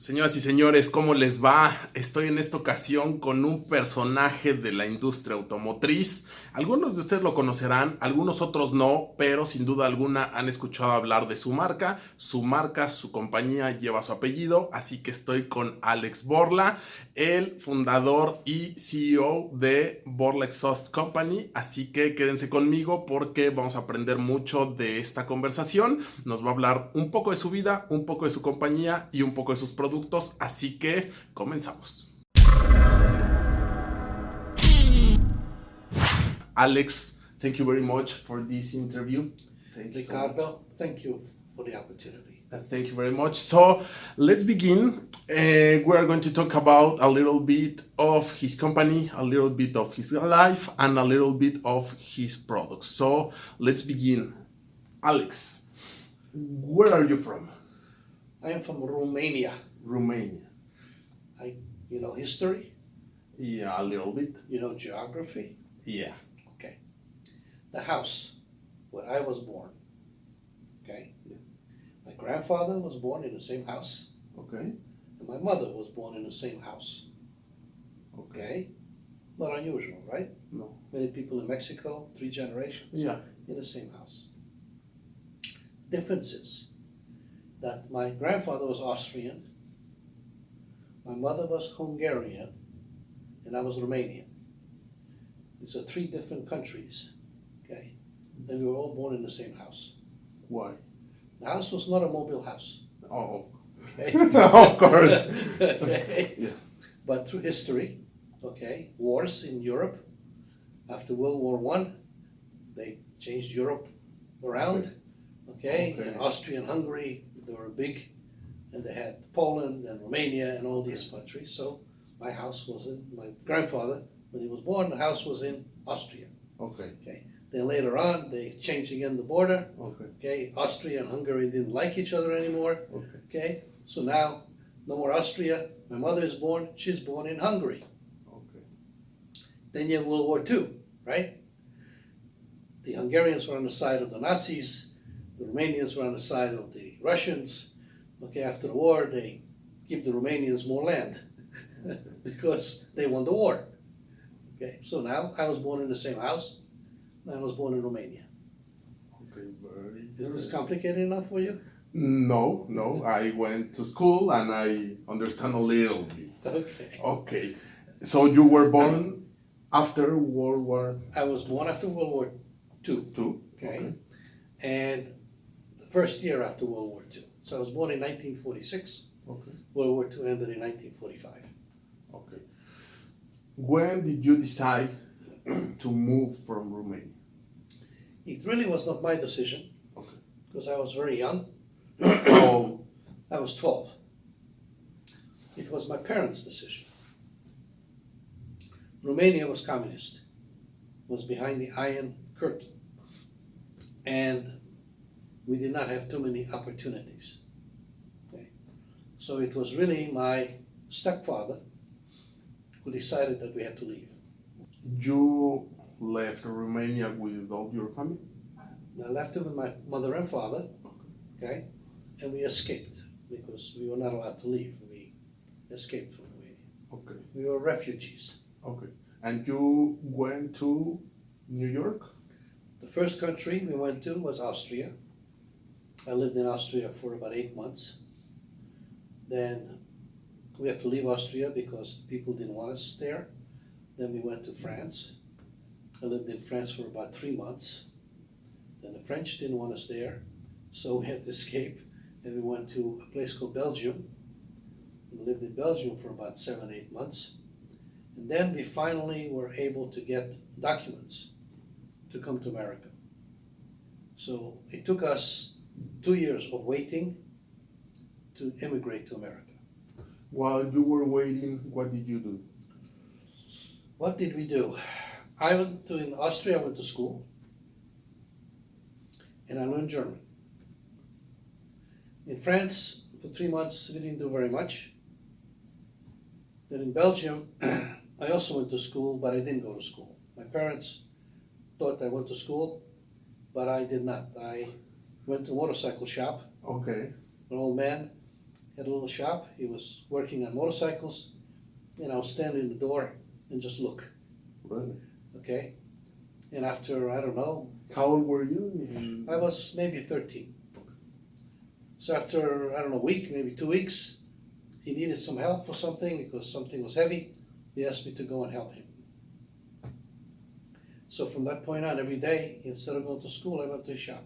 Señoras y señores, ¿cómo les va? Estoy en esta ocasión con un personaje de la industria automotriz. Algunos de ustedes lo conocerán, algunos otros no, pero sin duda alguna han escuchado hablar de su marca, su compañía lleva su apellido, así que estoy con Alex Borla, el fundador y CEO de Borla Exhaust Company, así que quédense conmigo porque vamos a aprender mucho de esta conversación. Nos va a hablar un poco de su vida, un poco de su compañía y un poco de sus productos, así que comenzamos. Alex, thank you very much for this interview. Thank you, Ricardo, thank you for the opportunity. Thank you very much. So let's begin. We are going to talk about a little bit of his company, a little bit of his life, and a little bit of his products. So let's begin. Alex, where are you from? I am from Romania. Romania. You know history? Yeah, a little bit. You know geography? Yeah. Okay. The house where I was born. Okay. Yeah. My grandfather was born in the same house. Okay. And my mother was born in the same house. Okay. Not unusual, right? No. Many people in Mexico, 3 generations. Yeah. In the same house. Difference is that my grandfather was Austrian, my mother was Hungarian, and I was Romanian. These are 3 different countries, okay? And we were all born in the same house. Why? The house was not a mobile house. Oh, Okay? of course. Okay? Yeah. But through history, okay, wars in Europe, after World War I, they changed Europe around, okay? Okay. And Austria and Hungary, they were big, and they had Poland and Romania and all these countries. So my house was in, my grandfather, when he was born, the house was in Austria. Okay. Okay. Then later on, they changed again the border. Okay. Okay. Austria and Hungary didn't like each other anymore. Okay. Okay. So now, no more Austria. My mother is born. She's born in Hungary. Okay. Then you have World War II, right? The Hungarians were on the side of the Nazis. The Romanians were on the side of the Russians. Okay, after the war, they give the Romanians more land because they won the war. Okay, so now I was born in the same house. I was born in Romania. Okay, very Is this good. complicated enough for you? No. I went to school and I understand a little bit. Okay. Okay. So you were born after World War I was born after World War II. II? Okay. And the first year after World War II. So I was born in 1946. Okay. World War II ended in 1945. Okay. When did you decide to move from Romania? It really was not my decision Okay. because I was very young. Oh, I was 12. It was my parents' decision. Romania was communist, was behind the Iron Curtain, and we did not have too many opportunities. Okay. So it was really my stepfather who decided that we had to leave. you left Romania with all your family? I left it with my mother and father, okay, and we escaped because we were not allowed to leave. We escaped from Romania. Okay. We were refugees. Okay. And you went to New York? The first country we went to was Austria. I lived in Austria for about 8 months. Then we had to leave Austria because people didn't want us there. Then we went to France. I lived in France for about 3 months. Then the French didn't want us there, so we had to escape, and we went to a place called Belgium. We lived in Belgium for about 7, 8 months. And then we finally were able to get documents to come to America. So it took us 2 years of waiting to immigrate to America. While you were waiting, what did you do? What did we do? In Austria, I went to school, and I learned German. In France, for 3 months, we didn't do very much. Then in Belgium, I also went to school, but I didn't go to school. My parents thought I went to school, but I did not. I went to a motorcycle shop, Okay. an old man, had a little shop. He was working on motorcycles, and I would stand in the door and just look. Really? Okay? And after, I don't know, How old were you? I was maybe 13. So after, I don't know, a week, maybe 2 weeks, he needed some help for something because something was heavy. He asked me to go and help him. So from that point on, every day, instead of going to school, I went to his shop.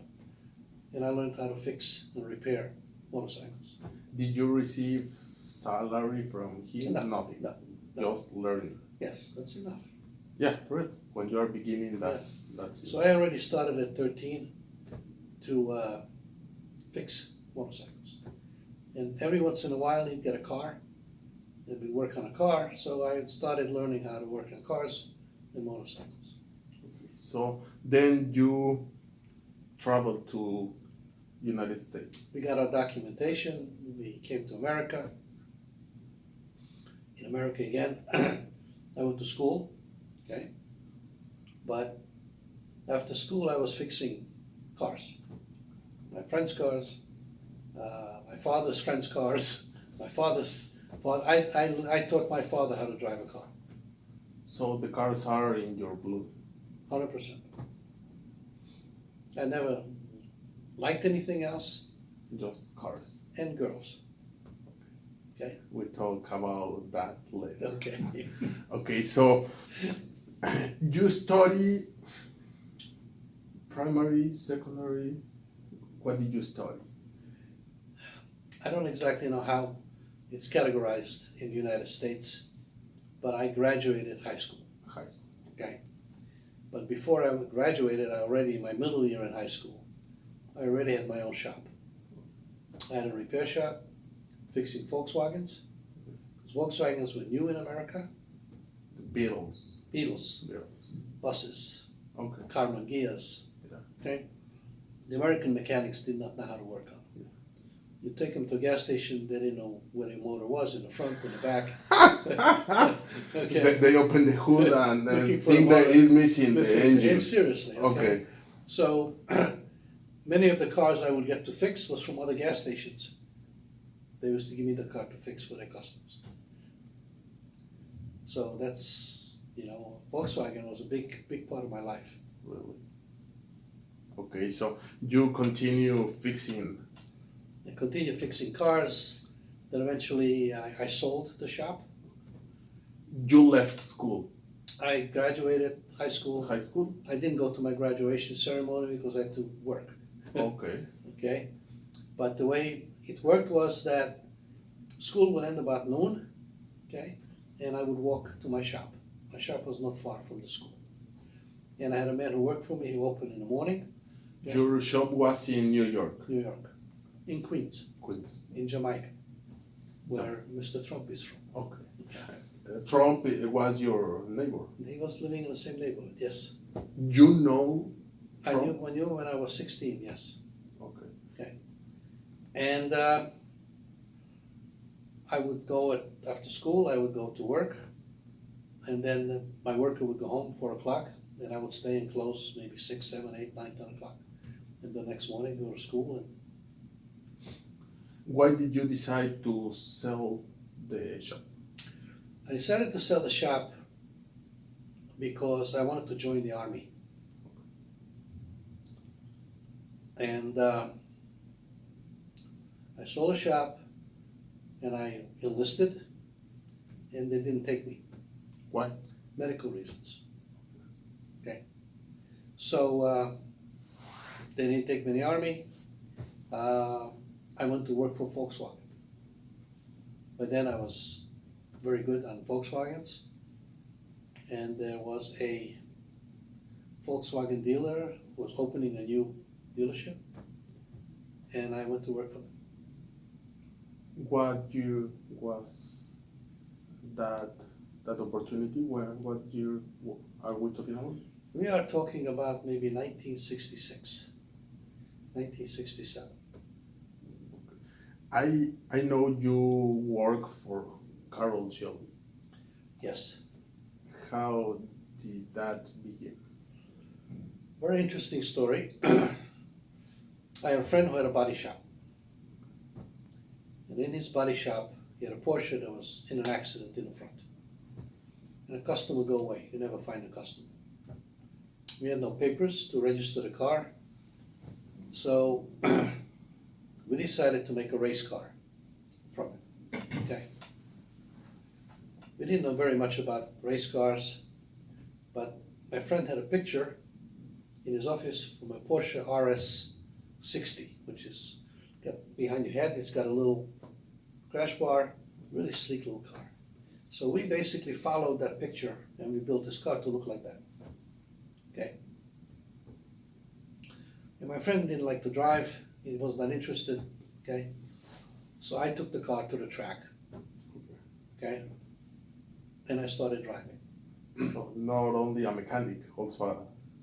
And I learned how to fix and repair motorcycles. Did you receive salary from him? No, Nothing. no. Just learning. Yes, that's enough. Yeah, really. When you are beginning, that's it. So I already started at 13 to fix motorcycles. And every once in a while he'd get a car, and we'd work on a car, so I started learning how to work on cars and motorcycles. So then you traveled to United States. We got our documentation, we came to America. In America again, I went to school, okay? But after school I was fixing cars. My friends' cars, my father's friends' cars, my father's father. I taught my father how to drive a car. So the cars are in your blood. 100%. I never liked anything else, Just cars. and girls. Okay? We talk about that later. Okay. Okay, so you study primary, secondary. What did you study? I don't exactly know how it's categorized in the United States, but I graduated high school. High school. Okay? But before I graduated, I already, in my middle year in high school, I already had my own shop. I had a repair shop fixing Volkswagens. Because Volkswagens were new in America. The Beatles. Beetles, Beatles. buses, Okay. Carmen Gias. Yeah. Okay? The American mechanics did not know how to work on them. You take them to a gas station, they didn't know where the motor was, in the front, in the back. Okay. They open the hood and Looking for a think that motor. is missing the engine. Seriously. Okay. So many of the cars I would get to fix was from other gas stations. They used to give me the car to fix for their customers. So that's, Volkswagen was a big part of my life. Really? Okay, so you continue fixing. I continued fixing cars. Then eventually I sold the shop. You left school. I graduated high school. High school? I didn't go to my graduation ceremony because I had to work. Okay. Okay? But the way it worked was that school would end about noon, okay? And I would walk to my shop. My shop was not far from the school. And I had a man who worked for me who opened in the morning. Okay? Your shop was in New York. New York. In Queens. Queens. In Jamaica. Where Mr. Trump is from. Okay. Trump was your neighbor. He was living in the same neighborhood, yes. You know I Trump? knew when I was 16, yes. Okay. And I would go after school, I would go to work. And then my worker would go home 4 o'clock. Then I would stay and close maybe 6, 7, 8, 9, 10 o'clock. And the next morning go to school. And Why did you decide to sell the shop? I decided to sell the shop because I wanted to join the army. And I sold the shop and I enlisted and they didn't take me. Why? Medical reasons. Okay. So they didn't take me in the army. I went to work for Volkswagen. But then I was very good on Volkswagens. And there was a Volkswagen dealer who was opening a new dealership. And I went to work for them. What year was that opportunity? What year are we talking about? We are talking about maybe 1966, 1967. I know you work for Carol Shelby. Yes. How did that begin? Very interesting story. I have a friend who had a body shop. And in his body shop, he had a Porsche that was in an accident in the front. And a customer would go away. You never find a customer. We had no papers to register the car. So we decided to make a race car from it. Okay. We didn't know very much about race cars, but my friend had a picture in his office from a Porsche RS 60, which is got behind your head. It's got a little crash bar, really sleek little car. So we basically followed that picture and we built this car to look like that. Okay. And my friend didn't like to drive. He was not interested. Okay. So I took the car to the track. Okay. And I started driving. So not only a mechanic, also a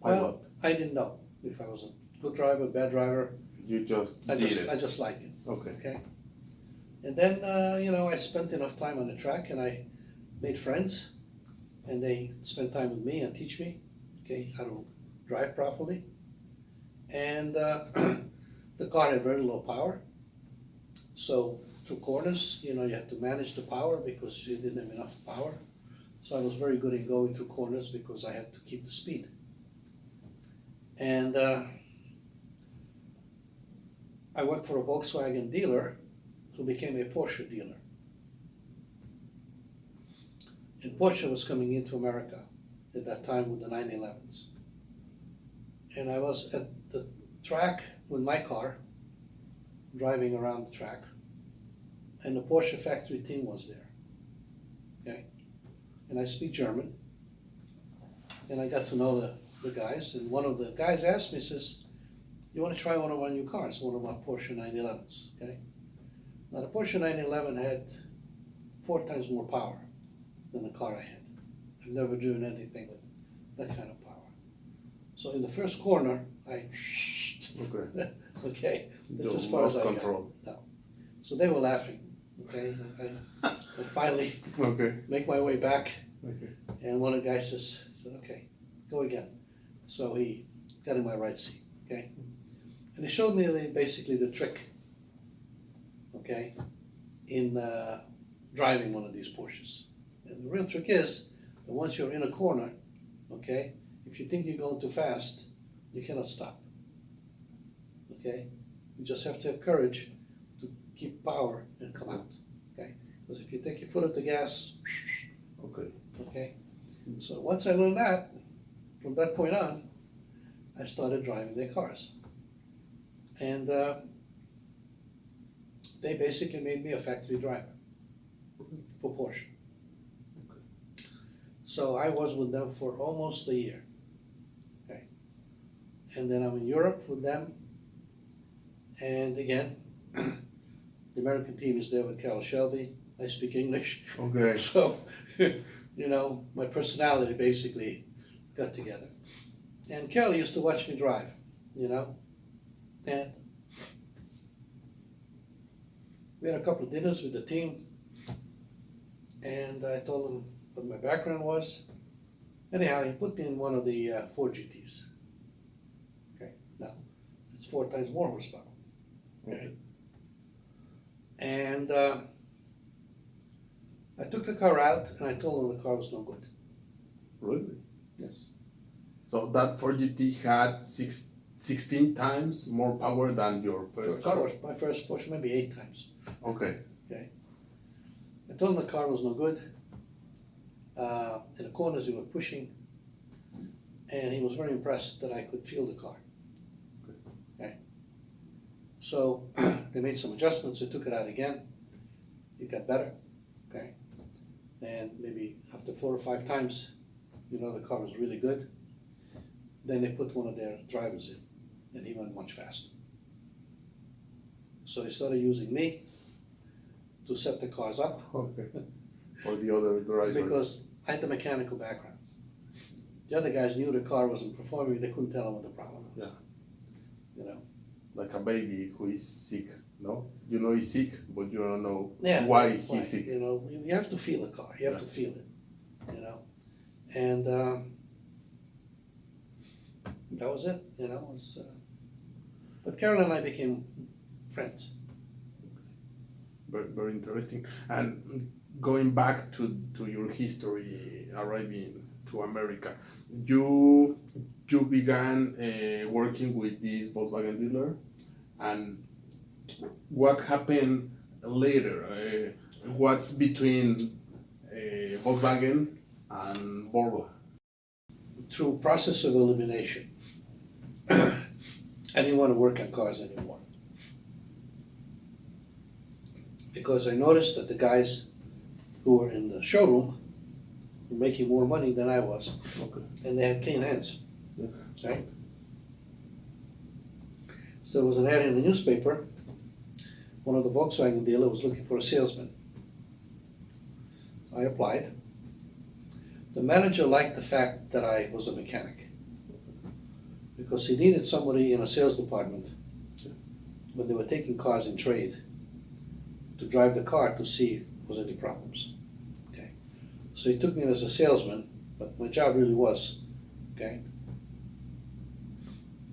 pilot. Well, I didn't know if I was a good driver, bad driver. You just did it. I just liked it. Okay. Okay. And then, I spent enough time on the track and I made friends and they spent time with me and teach me, okay, how to drive properly. And the car had very low power. So through corners, you had to manage the power because you didn't have enough power. So I was very good in going through corners because I had to keep the speed. And I worked for a Volkswagen dealer who became a Porsche dealer. And Porsche was coming into America at that time with the 911s. And I was at the track with my car, driving around the track, and the Porsche factory team was there. Okay? And I speak German, and I got to know the guys, and one of the guys asked me, says, you want to try one of our new cars, one of our Porsche 911s, okay? Now the Porsche 911 had 4 times more power than the car I had. I've never driven anything with that kind of power. So in the first corner, I, okay, that's as far as I got. No. So they were laughing, okay? I finally make my way back, and one of the guys said, okay, go again. So he got in my right seat, okay? And he showed me basically the trick, okay, in driving one of these Porsches. And the real trick is that once you're in a corner, okay, if you think you're going too fast, you cannot stop, okay? You just have to have courage to keep power and come out, okay? Because if you take your foot off the gas, okay? So once I learned that, from that point on, I started driving their cars. And they basically made me a factory driver for Porsche. So I was with them for almost a year. Okay. And then I'm in Europe with them. And again, the American team is there with Carol Shelby. I speak English. Okay. So, my personality basically got together. And Carol used to watch me drive, and we had a couple of dinners with the team, and I told him what my background was. Anyhow, he put me in one of the Ford GTs. Okay, now it's 4 times more horsepower. Okay, and I took the car out, and I told him the car was no good. Really? Yes. So that Ford GT had 16 times more power than your first car? My first Porsche, maybe 8 times. Okay. Okay. I told him the car was no good. In the corners, he was pushing, and he was very impressed that I could feel the car. Okay. So they made some adjustments. They took it out again. It got better. Okay. And maybe after 4 or 5 times, the car was really good. Then they put one of their drivers in, and he went much faster. So he started using me to set the cars up. Okay. For the other drivers. Because I had the mechanical background. The other guys knew the car wasn't performing, they couldn't tell them what the problem was. Yeah. Like a baby who is sick, no? He's sick, but you don't know why he's sick. You have to feel the car, you have to feel it, And that was it, but Carol and I became friends. Very, very interesting. And going back to your history, arriving to America, you you began working with this Volkswagen dealer, and what happened later? What's between Volkswagen and Borla? Through process of elimination, I didn't want to work on cars anymore. Because I noticed that the guys who were in the showroom were making more money than I was. Okay. And they had clean hands. Yeah. Right? So there was an ad in the newspaper. One of the Volkswagen dealer was looking for a salesman. I applied. The manager liked the fact that I was a mechanic, because he needed somebody in a sales department when they were taking cars in trade to drive the car to see if there was any problems. Okay, so he took me as a salesman, but my job really was, okay,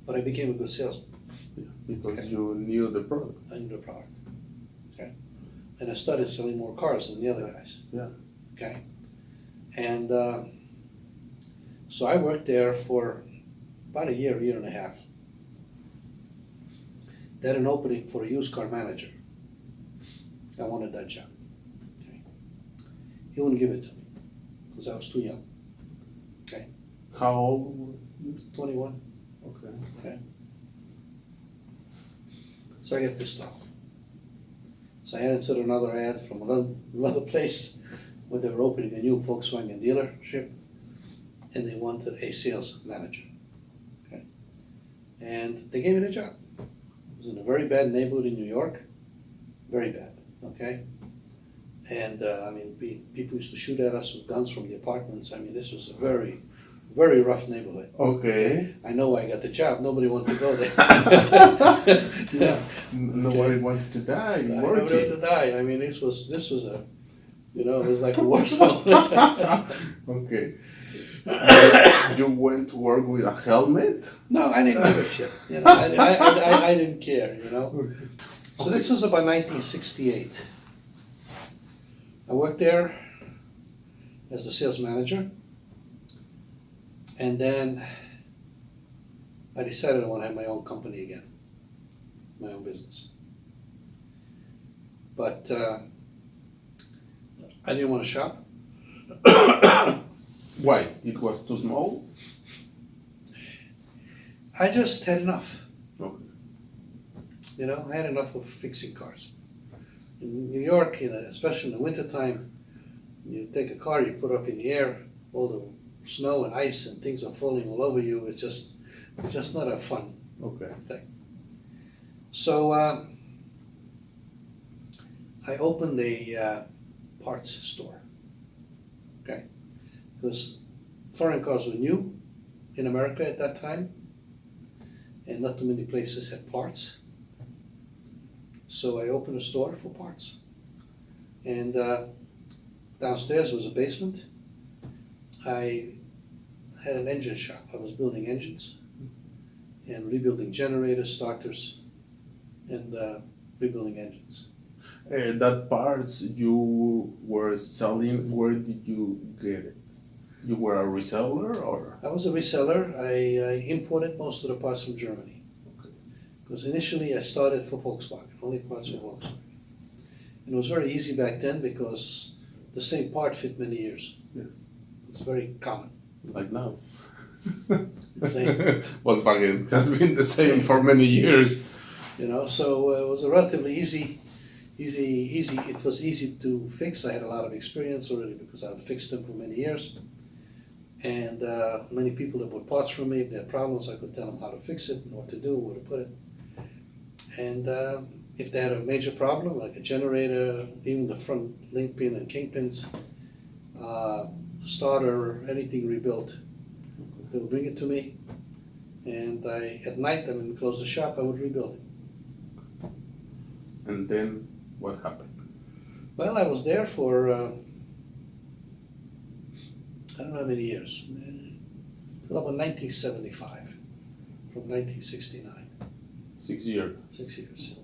but I became a good salesman. Yeah, because Okay. you knew the product. I knew the product, okay, and I started selling more cars than the other guys. Yeah. Okay, and so I worked there for about a year and a half. They had an opening for a used car manager. I wanted that job. Okay. He wouldn't give it to me because I was too young. Okay, How old were you? 21. Okay. Okay, so I get pissed off. So I answered another ad from another place where they were opening a new Volkswagen dealership, and they wanted a sales manager. Okay, and they gave me the job. It was in a very bad neighborhood in New York, very bad. Okay, and I mean, people used to shoot at us with guns from the apartments. I mean, this was a very, very rough neighborhood. Okay. I know I got the job. Nobody wanted to go there. Yeah. Nobody wants to die Nobody working. wanted to die. I mean, this was a, it was like a war zone. Okay. You went to work with a helmet? No, I didn't give a shit. I didn't care. So this was about 1968. I worked there as the sales manager, and then I decided I want to have my own company again, my own business. But I didn't want to shop. Why? It was too small? I just had enough. Okay. I had enough of fixing cars. In New York, especially in the wintertime, you take a car, you put it up in the air, all the snow and ice and things are falling all over you. It's just not a fun Okay. thing. So I opened a parts store. Okay, because foreign cars were new in America at that time, and not too many places had parts. So I opened a store for parts, and downstairs was a basement. I had an engine shop. I was building engines and rebuilding generators, starters, and rebuilding engines. That parts you were selling, where did you get it? You were a reseller, or? I was a reseller. I imported most of the parts from Germany. Okay. Because initially I started for Volkswagen, only parts for Volkswagen. And it was very easy back then because the same part fit many years. Yes. It's very common. Like now. Same. Volkswagen has been the same for many years. So it was a relatively easy. It was easy to fix. I had a lot of experience already because I've fixed them for many years. And many people that bought parts from me, if they had problems, I could tell them how to fix it and what to do, where to put it. And if they had a major problem, like a generator, even the front link pin and kingpins, starter, anything rebuilt, they would bring it to me. And at night, when we closed the shop, I would rebuild it. And then what happened? Well, I was there for, I don't know how many years, till about 1975, from 1969. 6 years. 6 years.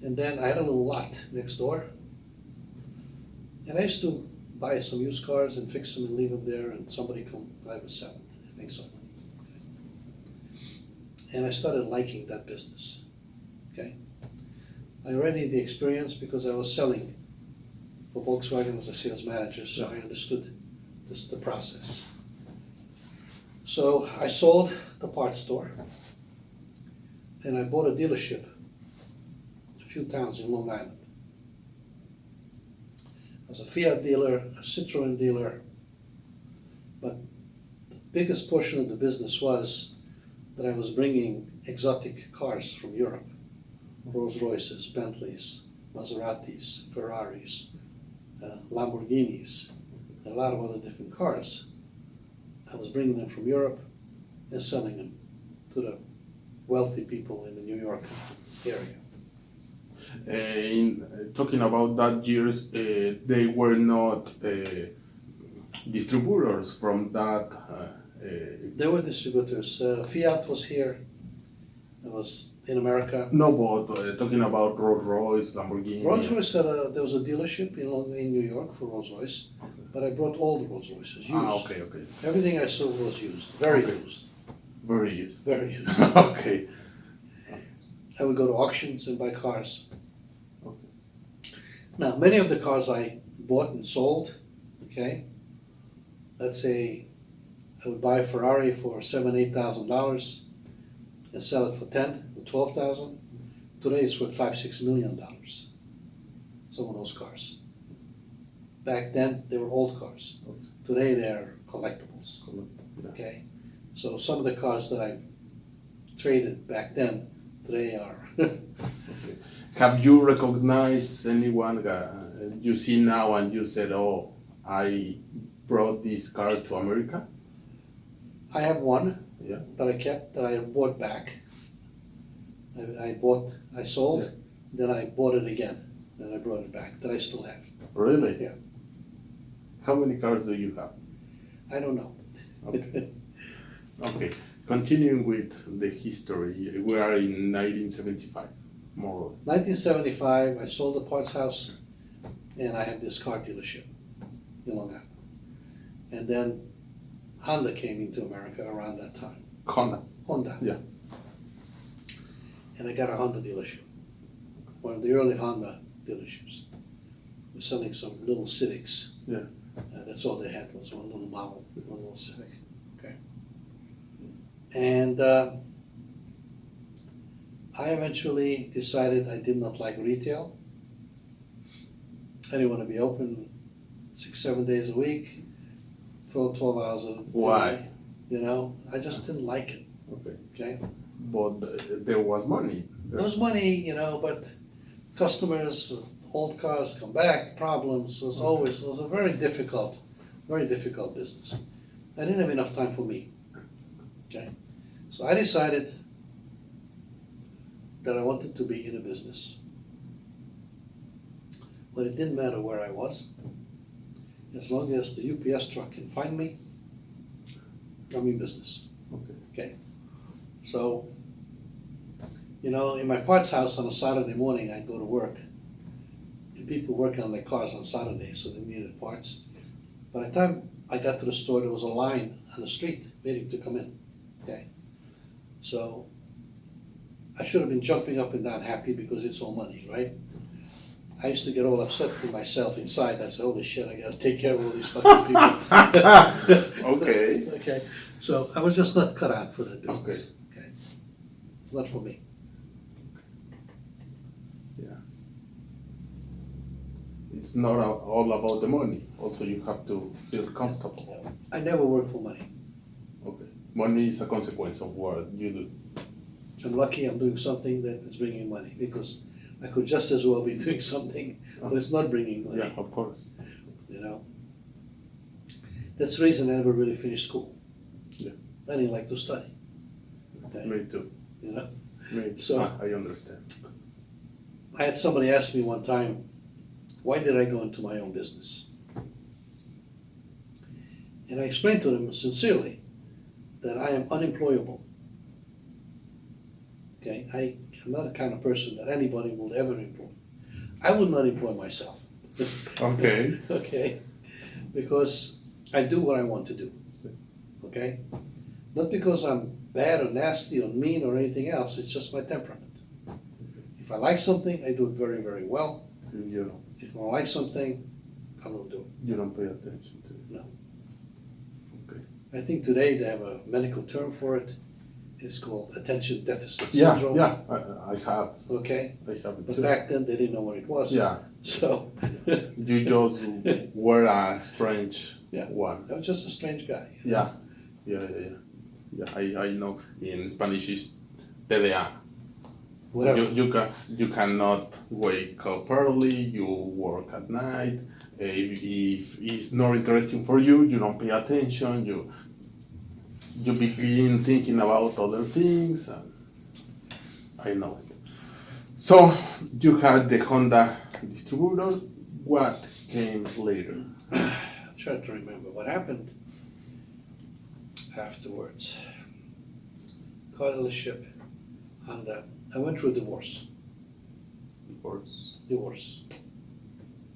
And then I had a little lot next door. And I used to buy some used cars and fix them and leave them there, and somebody come, I would sell it and make some money. And I started liking that business. Okay. I already had the experience because I was selling for Volkswagen as a sales manager, so I understood the process. So I sold the parts store, and I bought a dealership a few towns in Long Island. I was a Fiat dealer, a Citroen dealer, but the biggest portion of the business was that I was bringing exotic cars from Europe. Rolls Royces, Bentleys, Maseratis, Ferraris, Lamborghinis, and a lot of other different cars. I was bringing them from Europe and selling them to the wealthy people in the New York area. Talking about that years, they were not distributors from that. They were distributors. Fiat was here. It was in America. No, but talking about Rolls Royce, Lamborghini. Rolls Royce had there was a dealership in New York for Rolls Royce, but I brought all the Rolls Royces used. Okay. Everything I sold was used, very used. Very used. Very used. Okay. I would go to auctions and buy cars. Okay. Now, many of the cars I bought and sold, okay, let's say I would buy a Ferrari for $7,000-8,000 and sell it for $10,000 or $12,000. Today it's worth $5-6 million. Some of those cars. Back then they were old cars. Okay. Today they're collectibles. Okay, so some of the cars that I've traded back then today are. Okay. Have you recognized anyone you see now and you said, "Oh, I brought this car to America"? I have one. Yeah. That I kept, that I bought back. I sold, Yeah. then I bought it again, then I brought it back, that I still have. Really? Yeah. How many cars do you have? I don't know. Okay. Okay. Continuing with the history, we are in 1975, more or less. 1975, I sold the parts house, and I had this car dealership in Long Island. And then Honda came into America around that time. Honda. Yeah. And I got a Honda dealership. One of the early Honda dealerships. We're selling some little Civics. Yeah. That's all they had, was one little model, one little Civic. Okay. And I eventually decided I did not like retail. I didn't want to be open 6-7 days a week for 12 hours a day. Why? You know, I just didn't like it. Okay. Okay. But there was money. There was money, you know, but customers, old cars come back, problems. It was a very difficult business. I didn't have enough time for me. Okay. So I decided that I wanted to be in a business. But it didn't matter where I was. As long as the UPS truck can find me, I'm in business. Okay. Okay. So, you know, in my parts house on a Saturday morning, I'd go to work. And people working on their cars on Saturday, so they needed parts. By the time I got to the store, there was a line on the street waiting to come in. Okay. So, I should have been jumping up and down happy because it's all money, right? I used to get all upset with myself inside. I'd say, holy shit, I gotta take care of all these fucking people. Okay. Okay. So I was just not cut out for that business. Okay. It's not for me. Yeah. It's not all about the money. Also, you have to feel comfortable. I never work for money. Okay. Money is a consequence of what you do. I'm lucky I'm doing something that is bringing money, because I could just as well be doing something but it's not bringing money. Yeah, of course. You know? That's the reason I never really finished school. Yeah. I didn't like to study. Okay. Me too. You know? Me too. So- I understand. I had somebody ask me one time, why did I go into my own business? And I explained to them sincerely that I am unemployable. Okay? Okay, I'm not the kind of person that anybody will ever employ. I would not employ myself. Okay. Okay, because I do what I want to do. Okay, not because I'm bad or nasty or mean or anything else. It's just my temperament. If I like something, I do it very, very well. You don't. If I don't like something, I don't do it. You don't pay attention to it. No. Okay. I think today they have a medical term for it. It's called attention deficit Yeah, syndrome. yeah, I have. Okay, I have it but too. back then they didn't know what it was. Yeah. So You just were a strange Yeah. one. I was just a strange guy. Yeah. I know. In Spanish is TDA. Whatever. You cannot wake up early. You work at night. If it's not interesting for you, you don't pay attention. You begin thinking about other things. And I know it. So you had the Honda distributor. What came later? I'm trying to remember what happened afterwards. Car dealership, Honda. I went through a divorce. Divorce.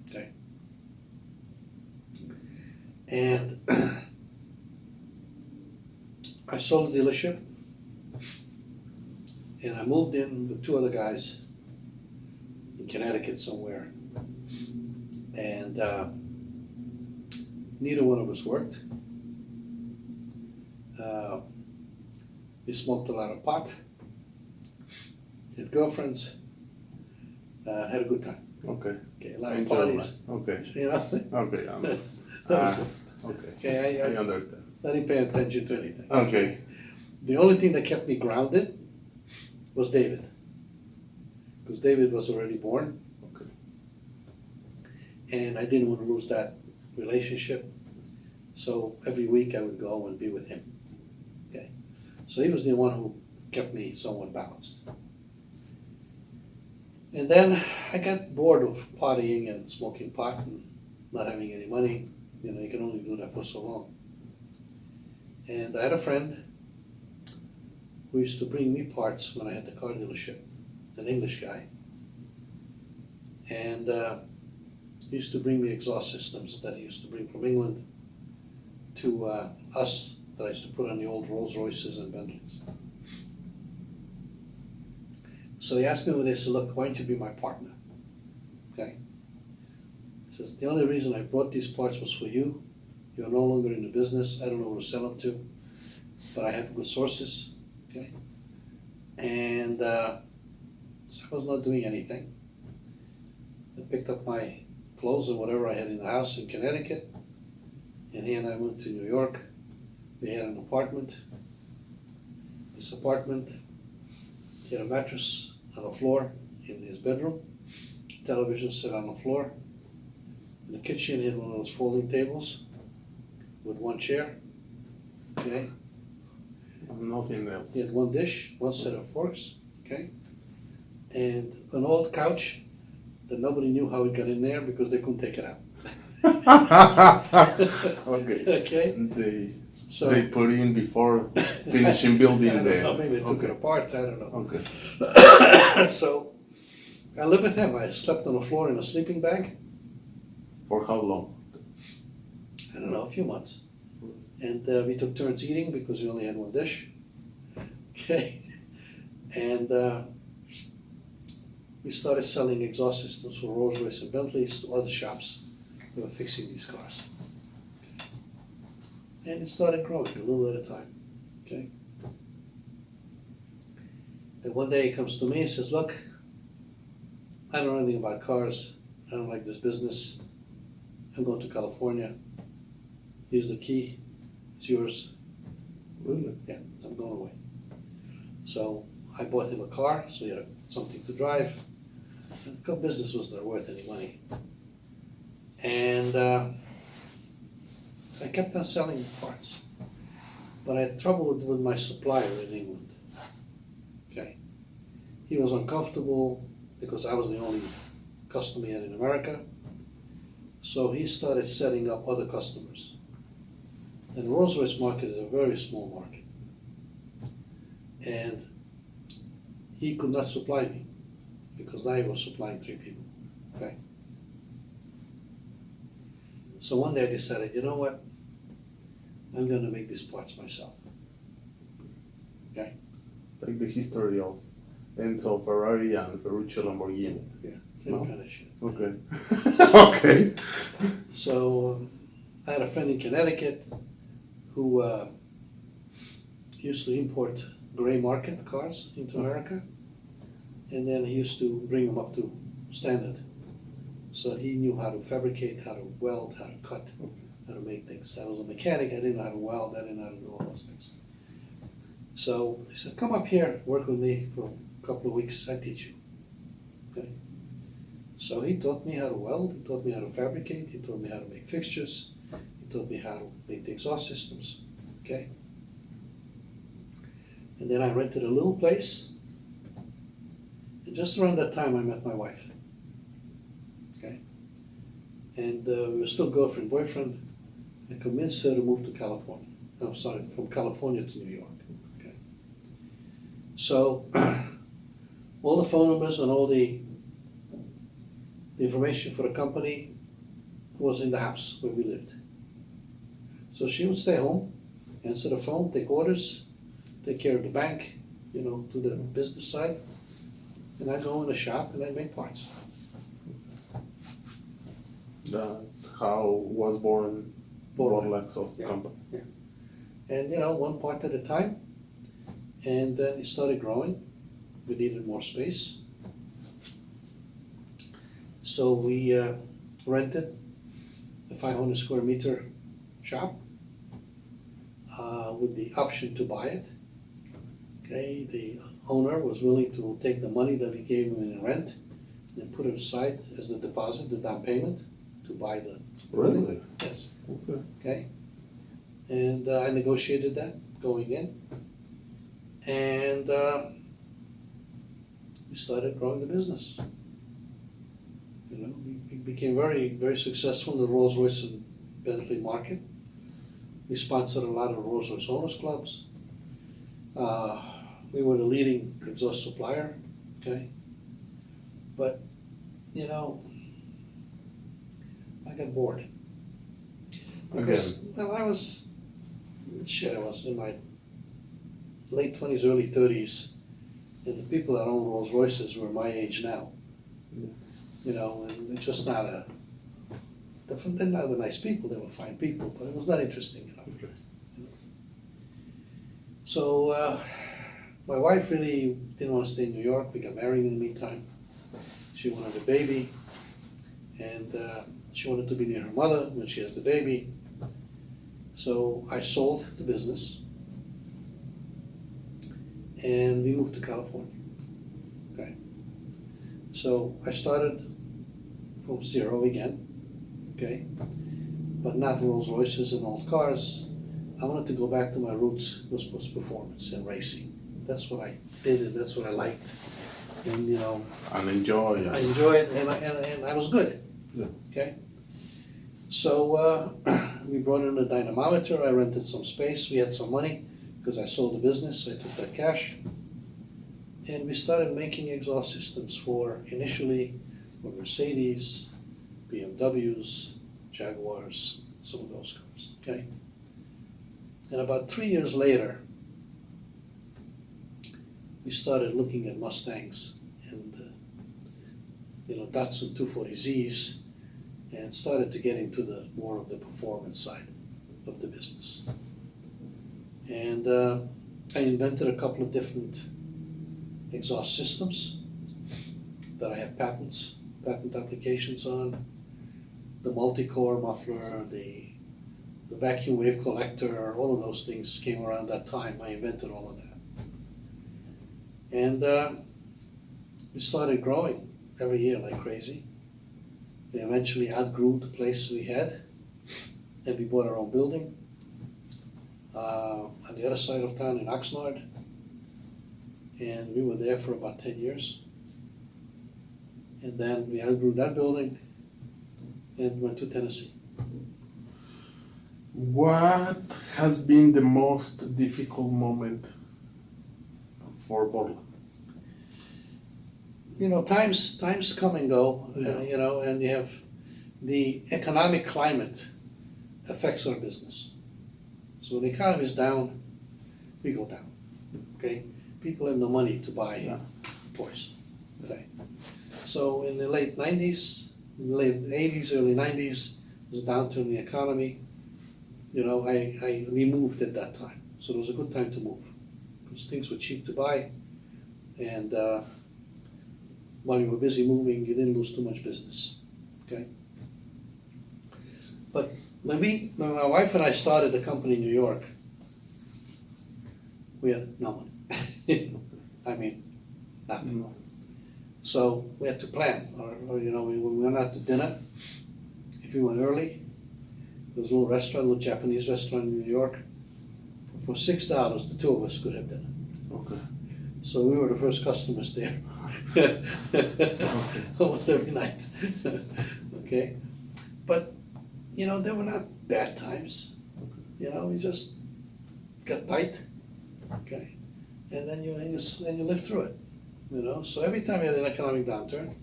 Okay. And I sold the dealership and I moved in with two other guys in Connecticut somewhere. And neither one of us worked. We smoked a lot of pot, had girlfriends, had a good time. Okay. Okay, a lot of Enjoy parties. life. Okay. You know, Okay. that was it. Okay. Okay, I understand. I didn't pay attention to anything. Okay. The only thing that kept me grounded was David, because David was already born, Okay. and I didn't want to lose that relationship. So every week I would go and be with him. Okay, so he was the one who kept me somewhat balanced. And then I got bored of partying and smoking pot and not having any money. You know, you can only do that for so long. And I had a friend who used to bring me parts when I had the car dealership, an English guy. And he used to bring me exhaust systems that he used to bring from England to us that I used to put on the old Rolls Royces and Bentleys. So he asked me one day, he said, look, why don't you be my partner? Okay. He says, the only reason I brought these parts was for you. You're no longer in the business. I don't know where to sell them to, but I have good sources. Okay. And so I was not doing anything. I picked up my clothes and whatever I had in the house in Connecticut, and he and I went to New York. We had an apartment. This apartment, he had a mattress on the floor in his bedroom, television set on the floor. In the kitchen, he had one of those folding tables with one chair. Okay. Nothing else. He had one dish, one set of forks, okay, and an old couch that nobody knew how it got in there because they couldn't take it out. Okay. Okay. They put in before finishing building I don't the. know, maybe they took it apart. I don't know. Okay. So I lived with him. I slept on the floor in a sleeping bag. For how long? I don't know, a few months. And we took turns eating because we only had one dish. Okay. And we started selling exhaust systems for Rolls Royce and Bentleys to other shops that were fixing these cars. And it started growing a little at a time. Okay. And one day he comes to me and says, look, I don't know anything about cars. I don't like this business. I'm going to California. Here's the key. It's yours. Really? Yeah, I'm going away. So I bought him a car, so he had something to drive. And the business wasn't worth any money. And I kept on selling parts. But I had trouble with my supplier in England. Okay. He was uncomfortable because I was the only customer he had in America. So he started setting up other customers. And the Rolls Royce market is a very small market. And he could not supply me because Nave was supplying 3 people. Okay. So one day I decided, you know what? I'm going to make these parts myself. Okay. Like the history of Enzo Ferrari and Ferruccio Lamborghini. Yeah, same kind of shit. Okay. Okay. So I had a friend in Connecticut who used to import gray market cars into America, and then he used to bring them up to standard. So he knew how to fabricate, how to weld, how to cut, how to make things. I was a mechanic, I didn't know how to weld, I didn't know how to do all those things. So he said, come up here, work with me for a couple of weeks, I teach you. Okay. So he taught me how to weld, he taught me how to fabricate, he taught me how to make fixtures, he taught me how to make the exhaust systems. Okay. And then I rented a little place, and just around that time I met my wife. Okay. And we were still girlfriend, boyfriend. I convinced her to move to California. I'm sorry, from California to New York. Okay. So all the phone numbers and all the information for the company was in the house where we lived. So she would stay home, answer the phone, take orders, take care of the bank, do the business side. And I'd go in the shop and I'd make parts. That's how was born Borla Exhaust Company. Yeah. And one part at a time. And then it started growing. We needed more space. So we rented a 500 square meter shop with the option to buy it. Okay, the owner was willing to take the money that we gave him in rent and put it aside as the deposit, the down payment, to buy the building. Really? Yes. Okay. Okay. And I negotiated that going in. And we started growing the business. We became very, very successful in the Rolls-Royce and Bentley market. We sponsored a lot of Rolls-Royce owners clubs. We were the leading exhaust supplier, okay? But, I got bored. Because, I was in my late 20s, early 30s, and the people that own Rolls Royces were my age now. And it's just not they're not nice people, they were fine people, but it was not interesting enough. Okay. So, my wife really didn't want to stay in New York. We got married in the meantime. She wanted a baby, and she wanted to be near her mother when she has the baby. So I sold the business, and we moved to California. Okay. So I started from zero again, okay, but not Rolls Royces and old cars. I wanted to go back to my roots, which was performance and racing. That's what I did, and that's what I liked, and And enjoy. I enjoyed, and I was good. Yeah. Okay. So we brought in a dynamometer. I rented some space. We had some money because I sold the business. So I took that cash, and we started making exhaust systems initially for Mercedes, BMWs, Jaguars, some of those cars. Okay. And about 3 years later, we started looking at Mustangs and Datsun 240Zs, and started to get into more of the performance side of the business. And I invented a couple of different exhaust systems that I have patent applications on. The multi-core muffler, the vacuum wave collector, all of those things came around that time. I invented all of that. And we started growing every year like crazy. We eventually outgrew the place we had, and we bought our own building on the other side of town in Oxnard. And we were there for about 10 years. And then we outgrew that building and went to Tennessee. What has been the most difficult moment for Borla? times come and go, and you have the economic climate affects our business. So when the economy is down, we go down. Okay, people have no money to buy toys. Okay, so in the late 90s, late 80s, early 90s, there was a downturn in the economy. We moved at that time, so it was a good time to move because things were cheap to buy, and while you were busy moving, you didn't lose too much business. Okay, but when my wife and I started the company in New York, we had no money. I mean, nothing. So we had to plan, or we went out to dinner. If we went early, there was a little restaurant, a little Japanese restaurant in New York. For $6, the two of us could have dinner. Okay. So we were the first customers there. Almost every night. Okay, but they were not bad times. We just got tight. Okay, and then you live through it. So every time we had an economic downturn,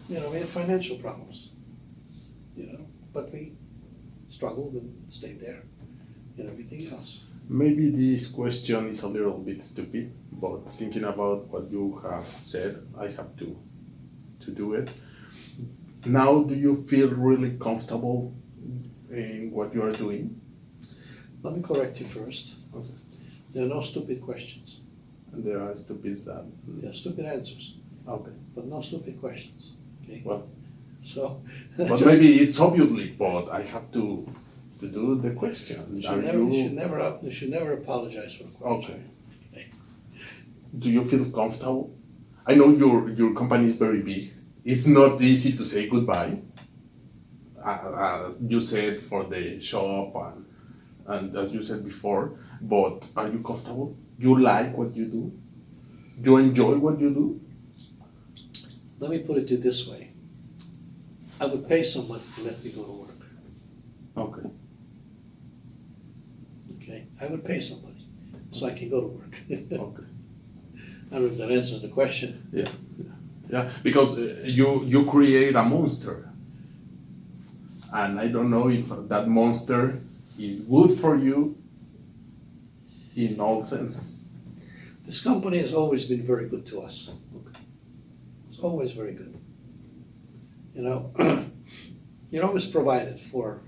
we had financial problems. But we struggled and stayed there, and everything else. Maybe this question is a little bit stupid, but thinking about what you have said, I have to do it. Now, do you feel really comfortable in what you are doing? Let me correct you first. Okay. There are no stupid questions. And there are stupid that. There are stupid answers, Okay. but no stupid questions. Okay. Well, So. but maybe it's obviously, but I have to do the question. You should never apologize for the question. Okay. Do you feel comfortable? I know your company is very big. It's not easy to say goodbye. As you said, for the shop and as you said before, but are you comfortable? You like what you do? You enjoy what you do? Let me put it to you this way. I would pay somebody to let me go to work. Okay. Okay, I would pay somebody so I can go to work. Okay. I don't know if that answers the question. Yeah. Because you create a monster, and I don't know if that monster is good for you in all senses. This company has always been very good to us. Okay. It's always very good. You're always provided for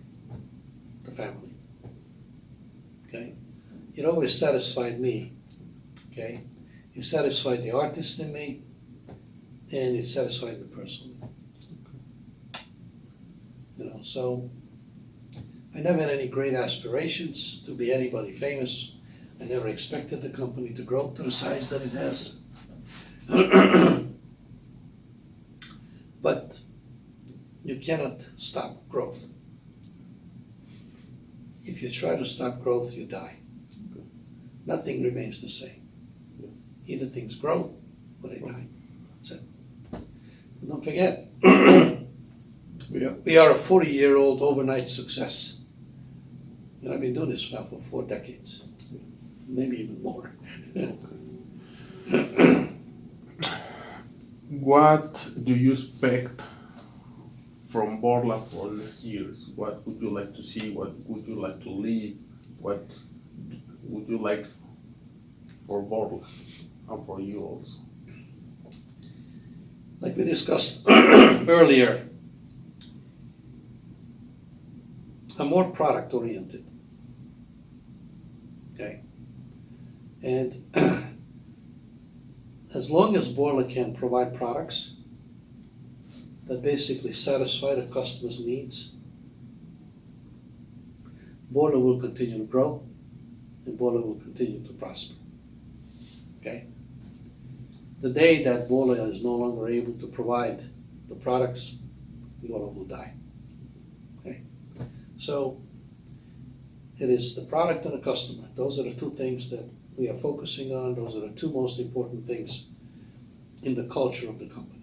the family. Okay? It always satisfied me. Okay? It satisfied the artist in me, and it satisfied me personally. So I never had any great aspirations to be anybody famous. I never expected the company to grow to the size that it has. But you cannot stop growth. If you try to stop growth, you die. Nothing remains the same. Either things grow or they die. That's it. But don't forget, we are a 40-year-old overnight success. And I've been doing this now for 4 decades, maybe even more. What do you expect from Borla for next years? What would you like to see? What would you like to leave? What would you like for Borla and for you also? Like we discussed earlier, I'm more product oriented. Okay? And as long as Borla can provide products that basically satisfy the customer's needs, Borla will continue to grow and Borla will continue to prosper. Okay? The day that Borla is no longer able to provide the products, Borla will die. Okay? So it is the product and the customer. Those are the 2 things that we are focusing on. Those are the 2 most important things in the culture of the company.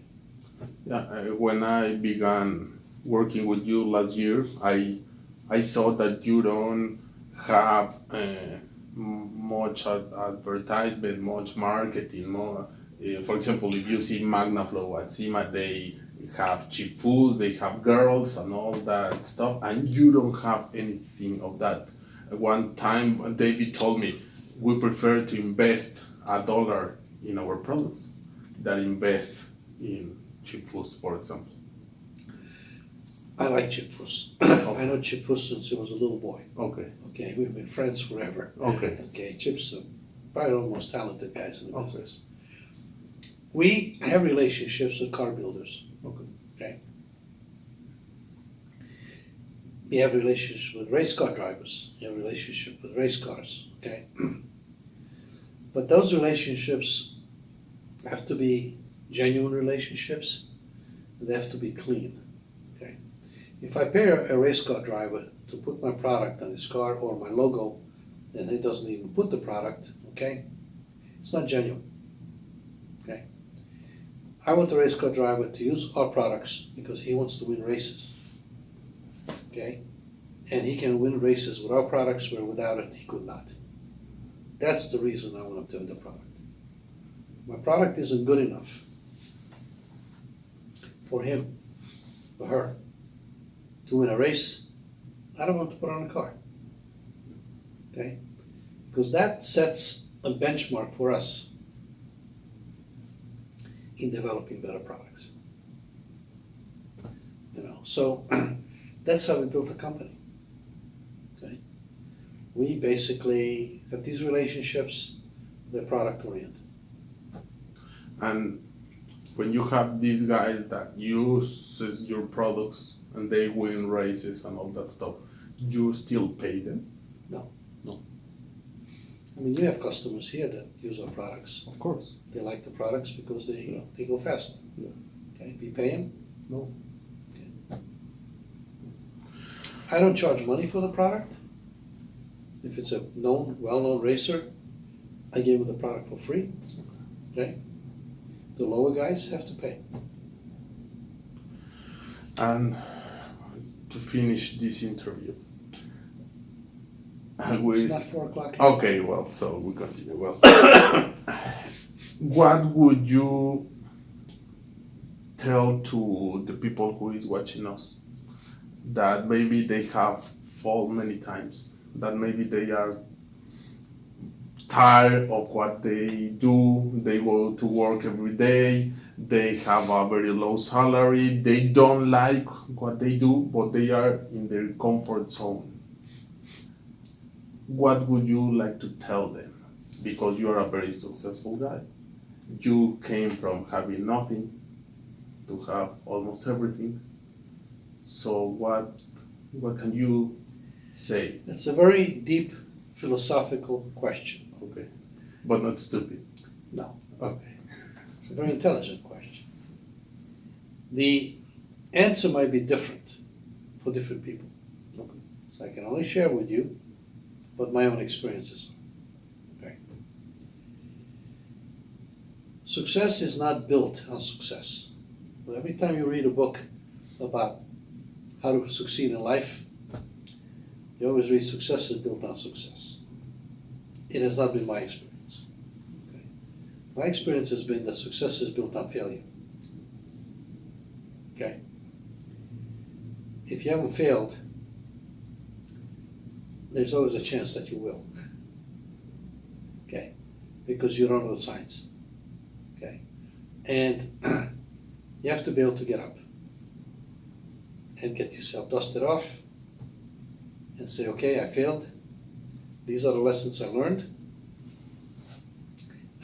Yeah, when I began working with you last year, I saw that you don't have much advertisement, much marketing. For example, if you see MagnaFlow at SEMA, they have cheap foods, they have girls and all that stuff, and you don't have anything of that. One time, David told me, we prefer to invest $1 in our products than invest in cheap foods, for example. I like cheap foods. I know cheap foods since he was a little boy. Okay. Okay, we've been friends forever. Okay. Okay, Chip's probably one of the most talented guys in the Okay. business. We have relationships with car builders. Okay. Okay. We have relationships with race car drivers. We have relationship with race cars. Okay. But those relationships have to be genuine relationships. They have to be clean. Okay. If I pay a race car driver to put my product on his car or my logo, and he doesn't even put the product, okay, it's not genuine. Okay. I want the race car driver to use our products because he wants to win races. Okay? And he can win races with our products where without it he could not. That's the reason I want him to win the product. My product isn't good enough for him, for her, to win a race. I don't want to put it on a car. Okay? Because that sets a benchmark for us in developing better products. You know, so that's how we built a company. Okay? We basically have these relationships, they're product oriented. And when you have these guys that uses your products and they win races and all that stuff, you still pay them? No. No. I mean, you have customers here that use our products. Of course. They like the products because they go faster. Yeah. Okay, we pay them. No. Okay. I don't charge money for the product. If it's a known, well-known racer, I give them the product for free. Okay. The lower guys have to pay. And to finish this interview, It's not 4 o'clock. Okay, well, so we continue. Well, what would you tell to the people who is watching us that maybe they have fallen many times, that maybe they are tired of what they do, they go to work every day, they have a very low salary, they don't like what they do, but they are in their comfort zone? What would you like to tell them? Because you are a very successful guy. You came from having nothing to have almost everything. So what can you say? It's a very deep philosophical question. Okay. But not stupid. No. Okay. It's a very intelligent question. The answer might be different for different people. Okay. So I can only share with you what my own experiences are. Okay. Success is not built on success. But every time you read a book about how to succeed in life, you always read success is built on success. It has not been my experience. Okay. My experience has been that success is built on failure. Okay. If you haven't failed, there's always a chance that you will. Okay. Because you don't know the science. Okay. And you have to be able to get up and get yourself dusted off and say, okay, I failed. These are the lessons I learned.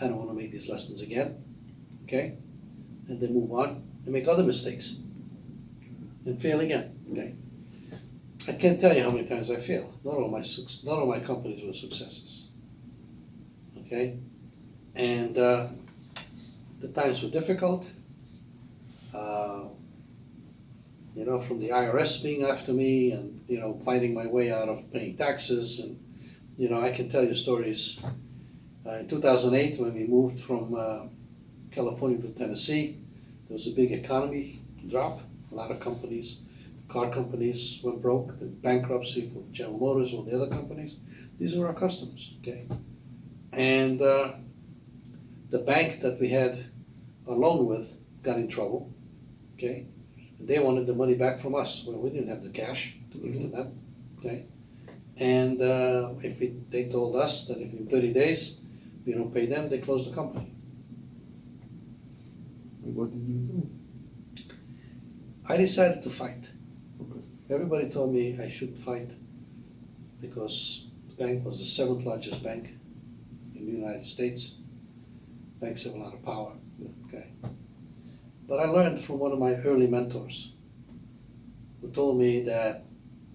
I don't want to make these lessons again. Okay? And then move on and make other mistakes and fail again. Okay? I can't tell you how many times I failed. Not all my companies were successes. Okay? And the times were difficult. From the IRS being after me and, fighting my way out of paying taxes. And, I can tell you stories. In 2008, when we moved from California to Tennessee, there was a big economy drop. A lot of companies, car companies went broke. The bankruptcy for General Motors or the other companies. These were our customers, okay? And the bank that we had a loan with got in trouble, okay? And they wanted the money back from us. Well, we didn't have the cash to give to them, okay? And they told us that if in 30 days we don't pay them, they close the company. And what did you do? I decided to fight. Okay. Everybody told me I shouldn't fight because the bank was the 7th largest bank in the United States. Banks have a lot of power, okay? But I learned from one of my early mentors who told me that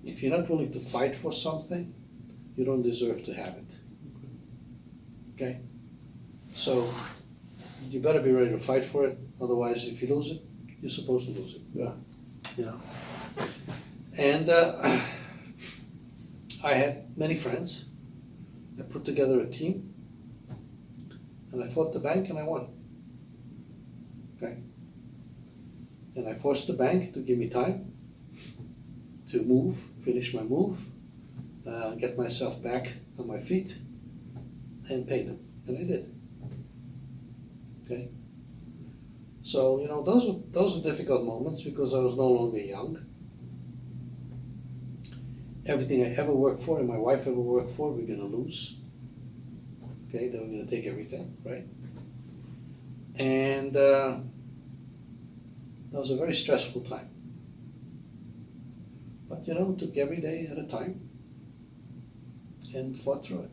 if you're not willing to fight for something, you don't deserve to have it. Okay? So you better be ready to fight for it. Otherwise, if you lose it, you're supposed to lose it. Yeah. You know? And I had many friends. I put together a team and I fought the bank and I won. Okay? And I forced the bank to give me time to move, finish my move, get myself back on my feet, and pay them. And I did. Okay? So, you know, those were difficult moments because I was no longer young. Everything I ever worked for and my wife ever worked for, we're going to lose. Okay? They were going to take everything, right? And that was a very stressful time. But, you know, took every day at a time and fought through it.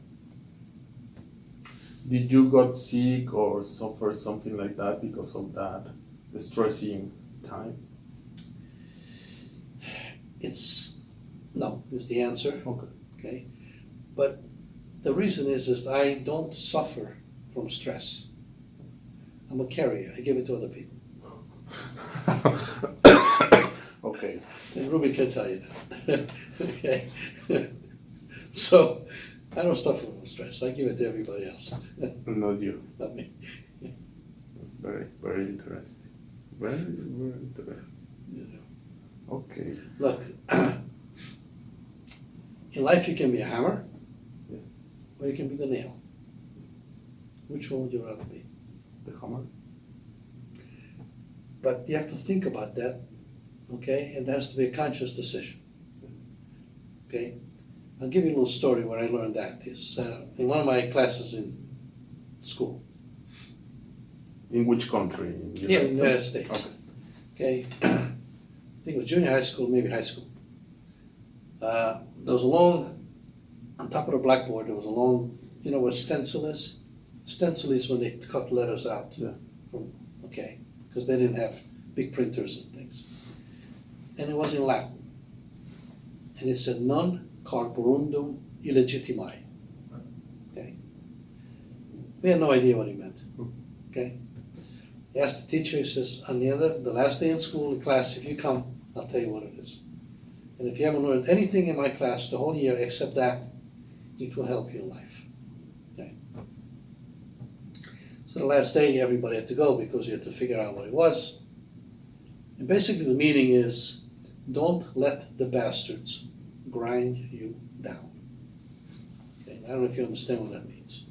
Did you got sick or suffer something like that because of that stressing time? No, is the answer. Okay. Okay? But the reason is I don't suffer from stress. I'm a carrier. I give it to other people. Okay. And Ruby can tell you that. Okay? So, I don't suffer from stress. I give it to everybody else. Not you. Not me. Very, very interesting. Very, very interesting. You know. Okay. Look, in life you can be a hammer, Yeah. or you can be the nail. Which one would you rather be? The hammer? But you have to think about that, okay? And there has to be a conscious decision. Okay? I'll give you a little story where I learned that. It's in one of my classes in school. In which country? In the Here in the United States. Okay. Okay? I think it was junior high school, maybe high school. There was a long, on top of the blackboard, there was a long, you know what a stencil is? Stencil is when they cut letters out. Yeah. Okay, because they didn't have big printers and things. And it was in Latin. And it said, non carborundum illegitimae. Okay. We had no idea what he meant. Okay. He asked the teacher, he says, on the last day in school, in class, if you come, I'll tell you what it is. And if you haven't learned anything in my class the whole year except that, it will help you in life. Okay. So the last day, everybody had to go because you had to figure out what it was. And basically the meaning is, don't let the bastards grind you down. Okay. I don't know if you understand what that means.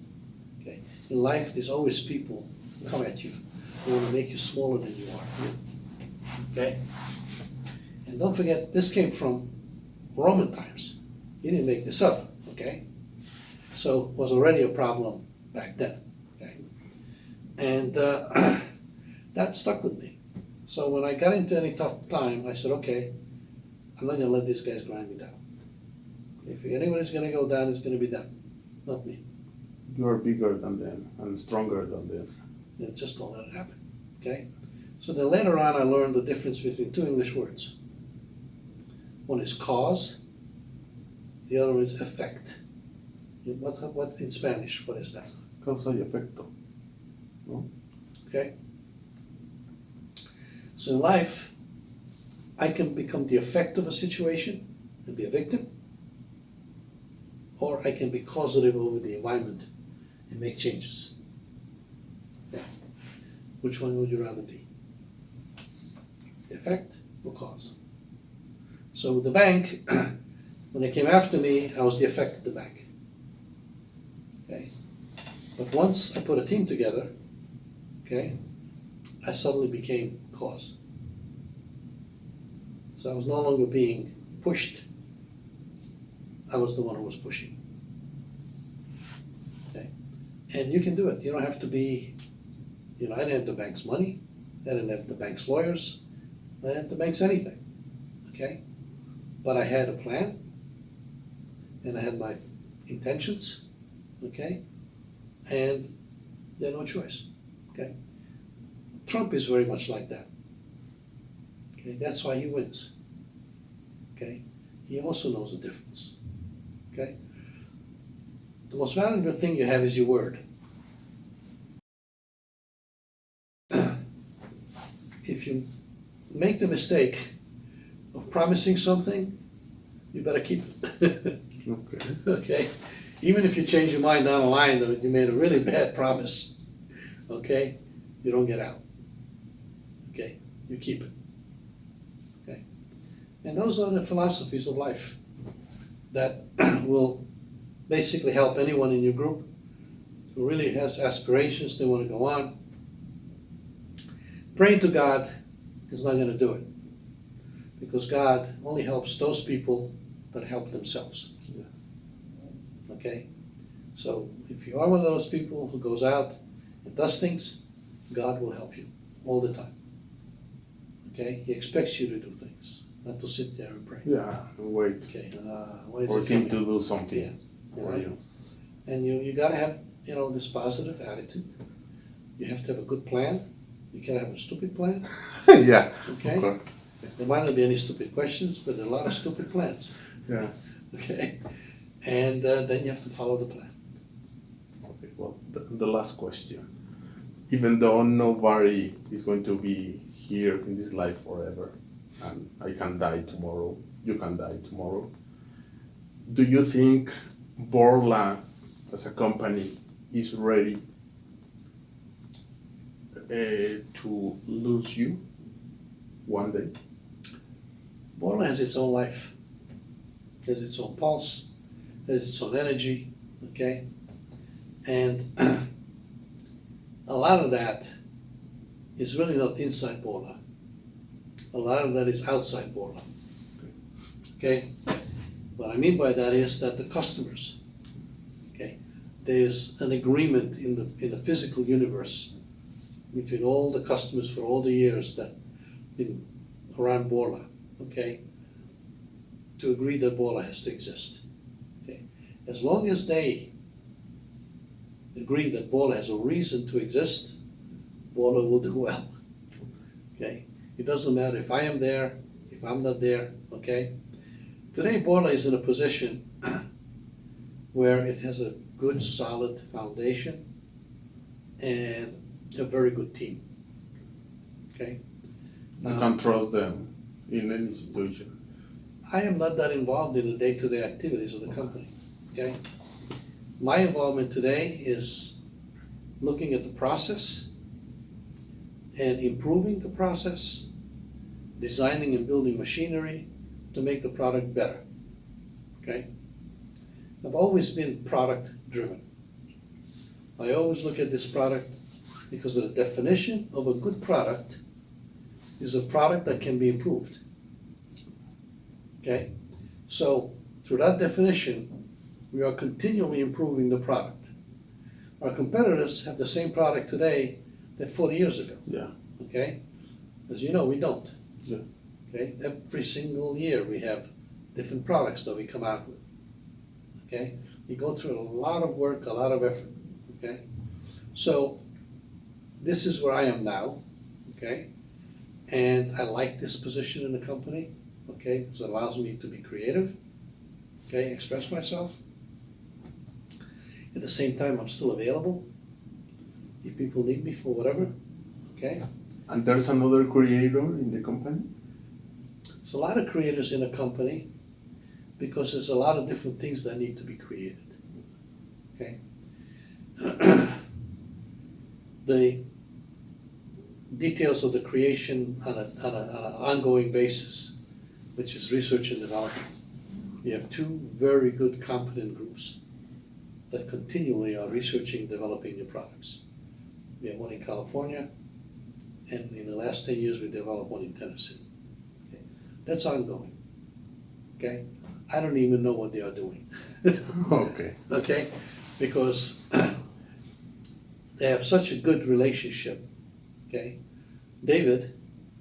Okay. In life, there's always people who come at you who want to make you smaller than you are. Okay. And don't forget, this came from Roman times. He didn't make this up. Okay. So it was already a problem back then. Okay. And that stuck with me. So when I got into any tough time, I said, okay, I'm not going to let these guys grind me down. If anybody's going to go down, it's going to be them, not me. You are bigger than them and stronger than them. And just don't let it happen. Okay? So then later on, I learned the difference between two English words. One is cause, the other one is effect. What in Spanish, what is that? Causa y efecto. No? Okay? So in life, I can become the effect of a situation and be a victim, or I can be causative over the environment and make changes. Yeah. Which one would you rather be? The effect or cause? So the bank, when they came after me, I was the effect of the bank. Okay? But once I put a team together, okay, I suddenly became cause. So I was no longer being pushed. I was the one who was pushing. Okay, and you can do it. You don't have to be, I didn't have the bank's money. I didn't have the bank's lawyers. I didn't have the bank's anything. Okay, but I had a plan, and I had my intentions. Okay, and you had no choice. Okay, Trump is very much like that. Okay, that's why he wins. Okay, he also knows the difference. Okay, the most valuable thing you have is your word. If you make the mistake of promising something, you better keep it. Okay. Okay, even if you change your mind down the line that you made a really bad promise, okay, you don't get out. Okay, you keep it. Okay, and those are the philosophies of life that will basically help anyone in your group who really has aspirations, they want to go on. Praying to God is not going to do it, because God only helps those people that help themselves. Yes. Okay, so if you are one of those people who goes out and does things, God will help you all the time. Okay, He expects you to do things, not to sit there and pray. Yeah, wait Okay, what is for it him coming? to do something Yeah, for right. you. And you got to have, this positive attitude. You have to have a good plan. You can't have a stupid plan. Yeah, Okay. of course. There might not be any stupid questions, but there are a lot of stupid plans. Yeah. Okay, and then you have to follow the plan. Okay, well, the last question. Even though nobody is going to be here in this life forever, and I can die tomorrow, you can die tomorrow, do you think Borla as a company is ready to lose you one day? Borla has its own life, has its own pulse, has its own energy, okay? And a lot of that is really not inside Borla. A lot of that is outside Borla, okay? What I mean by that is that the customers, okay, there's an agreement in the physical universe between all the customers for all the years that been around Borla, okay, to agree that Borla has to exist. Okay, as long as they agree that Borla has a reason to exist, Borla will do well. Okay, it doesn't matter if I am there, if I'm not there. Okay, today Borla is in a position where it has a good, solid foundation and a very good team. Okay. You can trust them in any situation. I am not that involved in the day-to-day activities of the company, okay? My involvement today is looking at the process and improving the process, designing and building machinery to make the product better, okay? I've always been product-driven. I always look at this product because of the definition of a good product is a product that can be improved. Okay? So, through that definition, we are continually improving the product. Our competitors have the same product today that 40 years ago. Yeah. Okay? As you know, we don't. Yeah. Okay? Every single year we have different products that we come out with. Okay? We go through a lot of work, a lot of effort. Okay? So, this is where I am now. Okay? And I like this position in the company, okay, because it allows me to be creative, okay, express myself. At the same time, I'm still available if people need me for whatever, okay. And there's another creator in the company? There's a lot of creators in a company because there's a lot of different things that need to be created, okay. The details of the creation on an ongoing basis, which is research and development. You have two very good competent groups that continually are researching and developing new products. We have one in California, and in the last 10 years, we developed one in Tennessee. Okay? That's ongoing. Okay? I don't even know what they are doing. Okay. Okay? Because they have such a good relationship. Okay? David,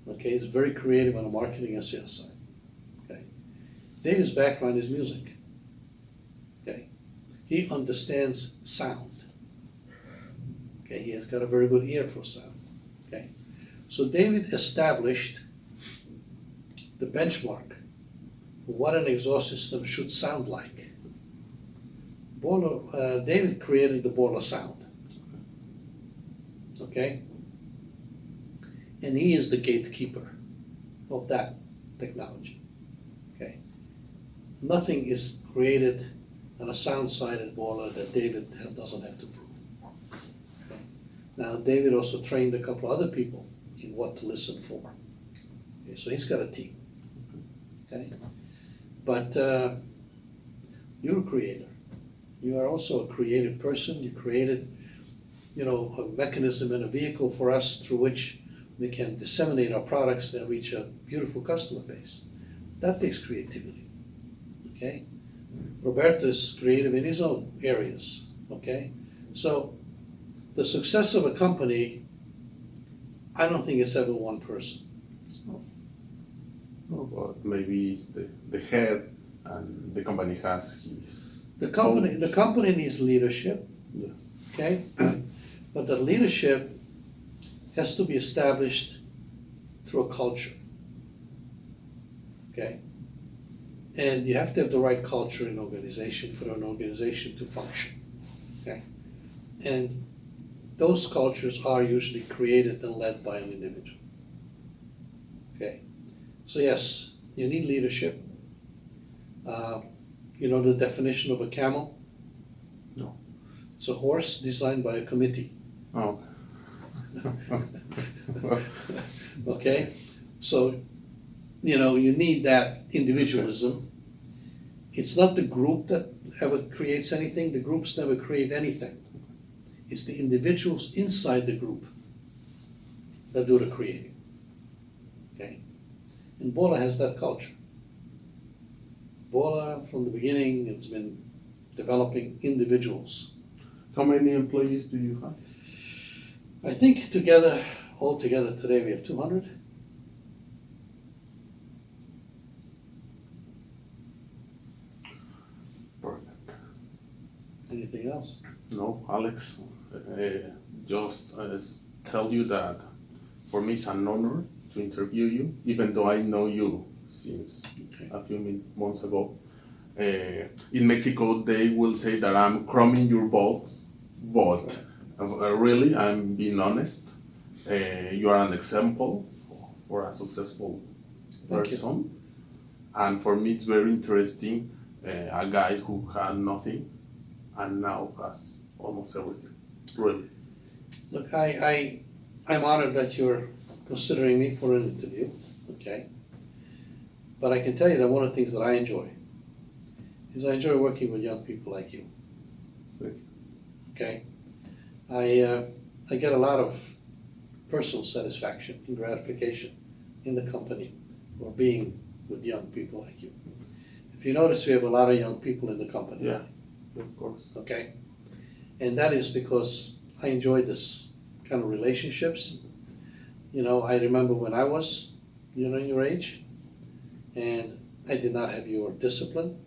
okay, is very creative on the marketing and sales side. Okay? David's background is music. Okay? He understands sound. Okay? He has got a very good ear for sound. Okay? So David established the benchmark for what an exhaust system should sound like. Borla, David created the Borla sound. Okay? And he is the gatekeeper of that technology. Okay? Nothing is created on a sound side at Borla that David doesn't have to prove. Okay? Now, David also trained a couple other people in what to listen for. Okay, so he's got a team. Okay? But you're a creator. You are also a creative person. You created, a mechanism and a vehicle for us through which we can disseminate our products and reach a beautiful customer base. That takes creativity. Okay? Roberto's creative in his own areas. Okay? So the success of a company, I don't think it's ever one person. No, but maybe it's the head, and the company has his. The company needs leadership. Yes. Okay? But that leadership has to be established through a culture. Okay? And you have to have the right culture in organization for an organization to function. Okay? And those cultures are usually created and led by an individual. Okay? So yes, you need leadership. You know the definition of a camel? No. It's a horse designed by a committee. Oh. Okay? So, you need that individualism. It's not the group that ever creates anything. The groups never create anything. It's the individuals inside the group that do the creating. Okay? And Borla has that culture. Borla, from the beginning, has been developing individuals. How many employees do you have? I think all together today we have 200. Perfect. Anything else? No, Alex, just tell you that for me it's an honor to interview you, even though I know you since a few months ago. In Mexico, they will say that I'm crumbing your balls, but really, I'm being honest. You are an example for a successful person. And for me, it's very interesting, a guy who had nothing and now has almost everything, really. Look, I'm honored that you're considering me for an interview, okay? But I can tell you that one of the things that I enjoy is I enjoy working with young people like you. Thank you. Okay? I get a lot of personal satisfaction and gratification in the company for being with young people like you. If you notice, we have a lot of young people in the company. Yeah, of course. Okay? And that is because I enjoy this kind of relationships. I remember when I was, your age, and I did not have your discipline.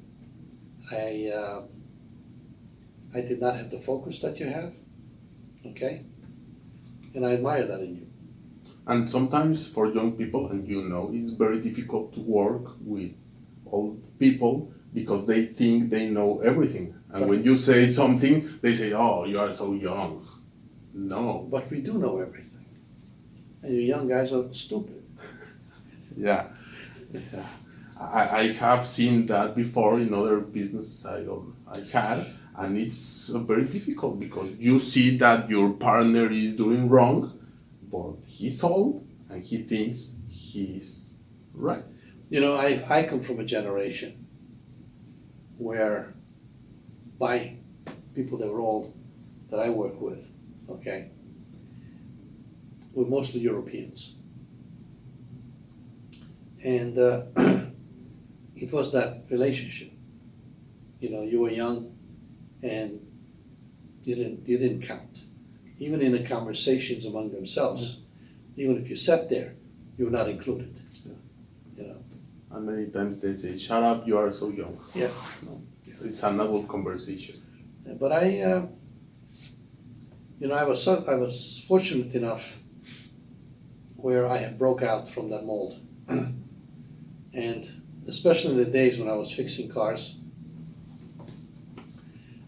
I did not have the focus that you have. Okay? And I admire that in you. And sometimes for young people, and it's very difficult to work with old people because they think they know everything. And when you say something, they say, oh, you are so young. No. But we do know everything. And you young guys are stupid. Yeah. I have seen that before in other businesses I had, and it's very difficult because you see that your partner is doing wrong, but he's old and he thinks he's right. I come from a generation where by people that were old that I work with, okay, were mostly Europeans. And it was that relationship. You know, you were young and you didn't count. Even in the conversations among themselves, even if you sat there, you were not included. Yeah. You know. And many times they say, "Shut up, you are so young." Yeah. No, it's an adult conversation. But I was fortunate enough where I had broke out from that mold, and especially in the days when I was fixing cars,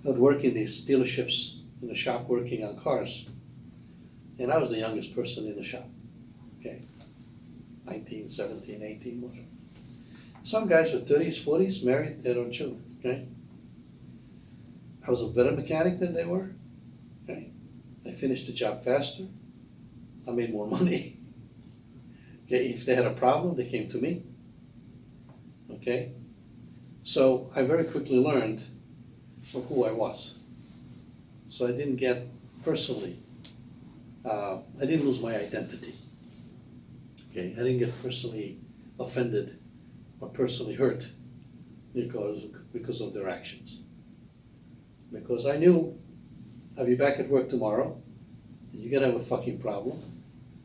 I would work in these dealerships in the shop working on cars, and I was the youngest person in the shop. Okay, 19, 17, 18, whatever. Some guys were 30s, 40s, married, their own children. Okay, I was a better mechanic than they were. Okay, I finished the job faster. I made more money. Okay, if they had a problem, they came to me. Okay, so I very quickly learned of who I was. So I didn't get personally, I didn't lose my identity. Okay, I didn't get personally offended or personally hurt because of their actions. Because I knew I'd be back at work tomorrow, and you're gonna have a fucking problem,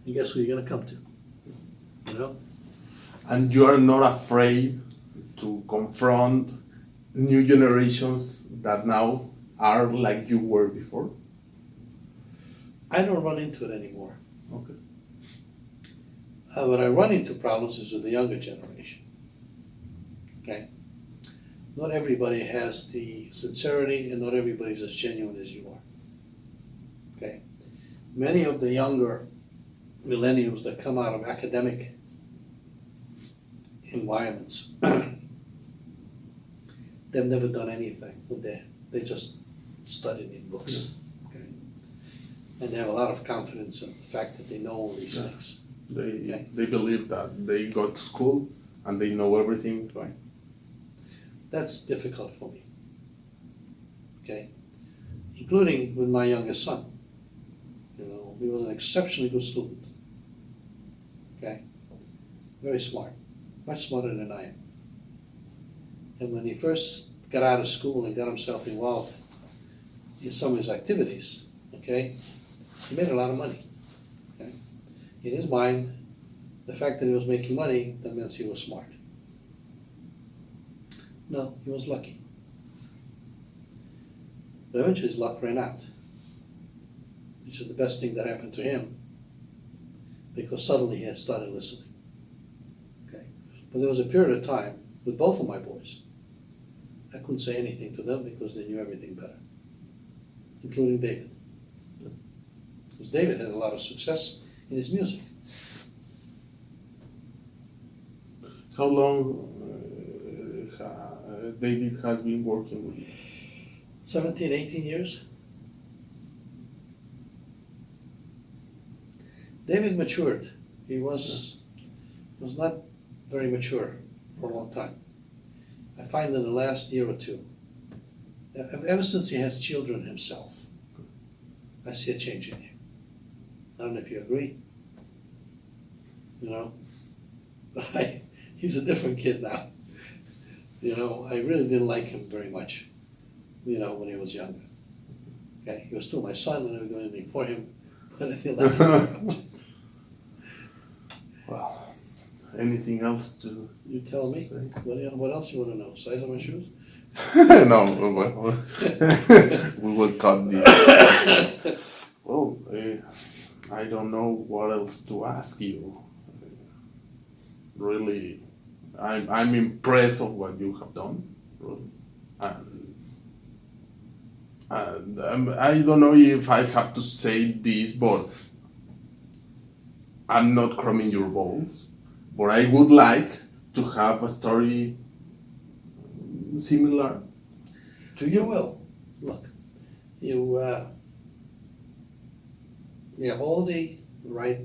and guess who you're gonna come to? You know? And you are not afraid to confront new generations that now are like you were before? I don't run into it anymore. Okay. When I run into problems is with the younger generation. Okay? Not everybody has the sincerity, and not everybody's as genuine as you are. Okay? Many of the younger millennials that come out of academic environments, they've never done anything. They just studied in books. Okay? And they have a lot of confidence in the fact that they know all these things. They believe that they go to school and they know everything. Right. That's difficult for me. Okay? Including with my youngest son. You know, he was an exceptionally good student. Okay? Very smart. Much smarter than I am. And when he first got out of school and got himself involved in some of his activities, okay, he made a lot of money. Okay? In his mind, the fact that he was making money, that means he was smart. No, he was lucky. But eventually his luck ran out, which is the best thing that happened to him, because suddenly he had started listening. Okay? But there was a period of time with both of my boys, I couldn't say anything to them because they knew everything better, including David. Because David had a lot of success in his music. How long David has been working with you? 17, 18 years. David matured. He was not very mature for a long time. I find in the last year or two, ever since he has children himself, I see a change in him. I don't know if you agree, you know, but he's a different kid now. You know, I really didn't like him very much, you know, when he was younger. Okay, he was still my son and I would do anything for him, but I didn't like him very much. Well, anything else to You tell me. say? What else you want to know? Size of my shoes? No, well, we will cut this. Well, I don't know what else to ask you. Really, I'm impressed of what you have done. Really. And I don't know if I have to say this, but I'm not crumbing your balls. But I would like to have a story similar to You you. will. Look, you have all the right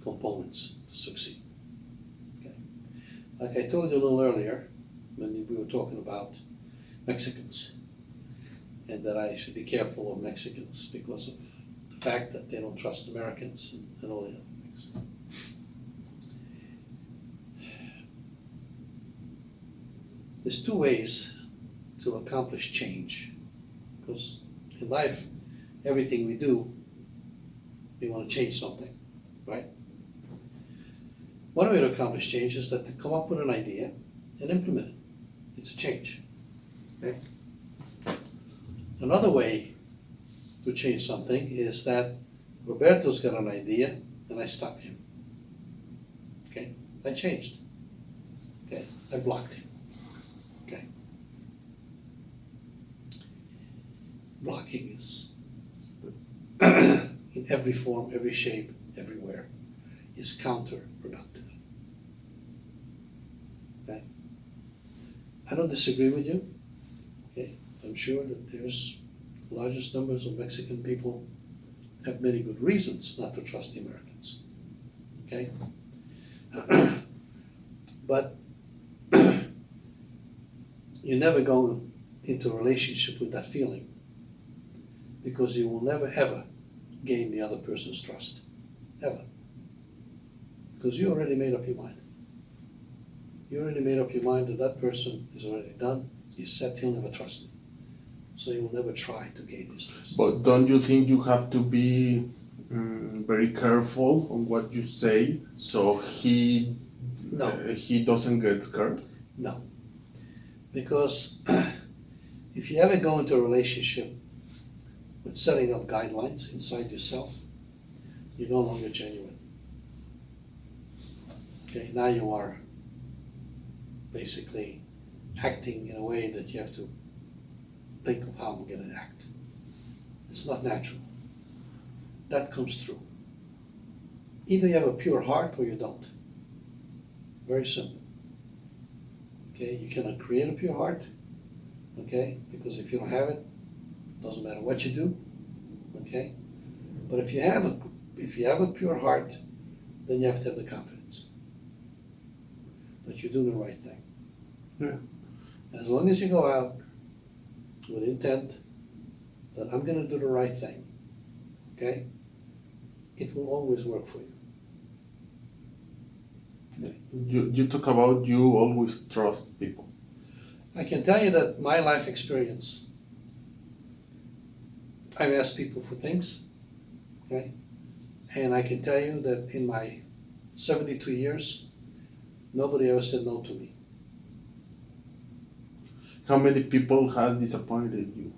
components to succeed. Okay. Like I told you a little earlier, when we were talking about Mexicans, and that I should be careful of Mexicans because of the fact that they don't trust Americans and all the other things. There's two ways to accomplish change, because in life, everything we do, we want to change something, right? One way to accomplish change is that to come up with an idea and implement it. It's a change. Okay? Another way to change something is that Roberto's got an idea and I stop him. Okay? I changed. Okay? I blocked him. Okay? Blocking is in every form, every shape, everywhere, is counterproductive. Okay? I don't disagree with you. Okay? I'm sure that there's largest numbers of Mexican people have many good reasons not to trust the Americans. Okay? But you never go into a relationship with that feeling, because you will never ever gain the other person's trust. Ever. Because you already made up your mind. You already made up your mind that that person is already done. You said he'll never trust me. So you will never try to gain his trust. But don't you think you have to be very careful on what you say so he doesn't get scared? No. Because if you ever go into a relationship with setting up guidelines inside yourself, you're no longer genuine. Okay, now you are basically acting in a way that you have to think of how I'm going to act. It's not natural. That comes through. Either you have a pure heart or you don't. Very simple. Okay, you cannot create a pure heart. Okay, because if you don't have it, doesn't matter what you do. Okay, but if you have a pure heart, then you have to have the confidence that you're doing the right thing. Yeah. As long as you go out with intent that I'm going to do the right thing, okay, it will always work for you. Okay. You talk about you always trust people. I can tell you that my life experience, I've asked people for things, okay, and I can tell you that in my 72 years, nobody ever said no to me. How many people has disappointed you?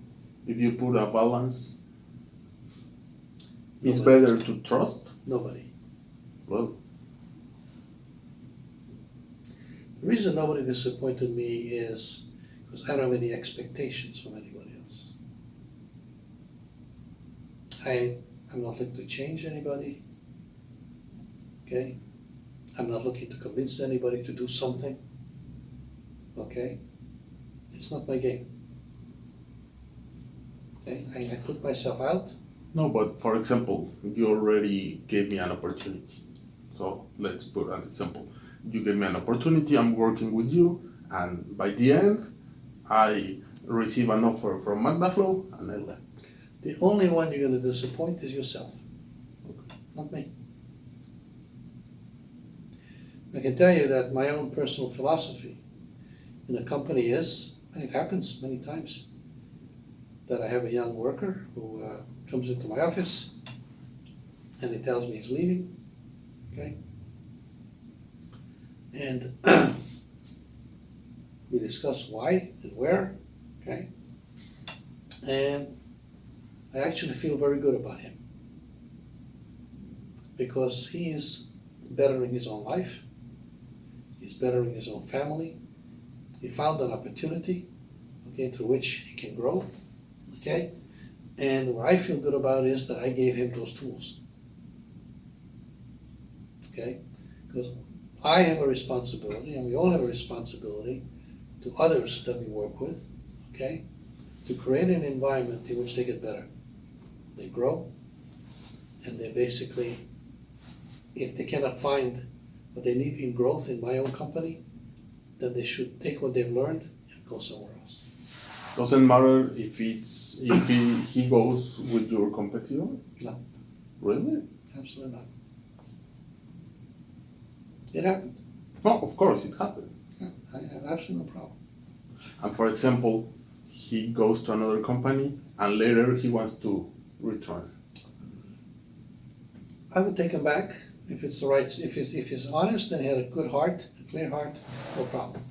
If you put a balance, it's better to trust? Nobody. Well, the reason nobody disappointed me is because I don't have any expectations from anybody else. I'm not looking to change anybody. Okay? I'm not looking to convince anybody to do something. Okay? It's not my game. Okay? I put myself out. no, but for example, you already gave me an opportunity. So let's put an example. You gave me an opportunity, I'm working with you, and by the end, I receive an offer from MagnaFlow, and I left. The only one you're going to disappoint is yourself. Not me. I can tell you that my own personal philosophy in a company is, and it happens many times, that I have a young worker who comes into my office and he tells me he's leaving, okay? And we discuss why and where, okay? And I actually feel very good about him because he is bettering his own life, he's bettering his own family. He found an opportunity, okay, through which he can grow, okay? And what I feel good about is that I gave him those tools, okay? Because I have a responsibility, and we all have a responsibility to others that we work with, okay? To create an environment in which they get better. They grow, and they basically, if they cannot find what they need in growth in my own company, then they should take what they've learned and go somewhere else. Doesn't matter if he goes with your competitor? No. Really? Absolutely not. It happened. No, of course it happened. Yeah, I have absolutely no problem. And for example, he goes to another company and later he wants to return. I would take him back if it's the right, if he's honest and he had a good heart, a clear heart, no problem.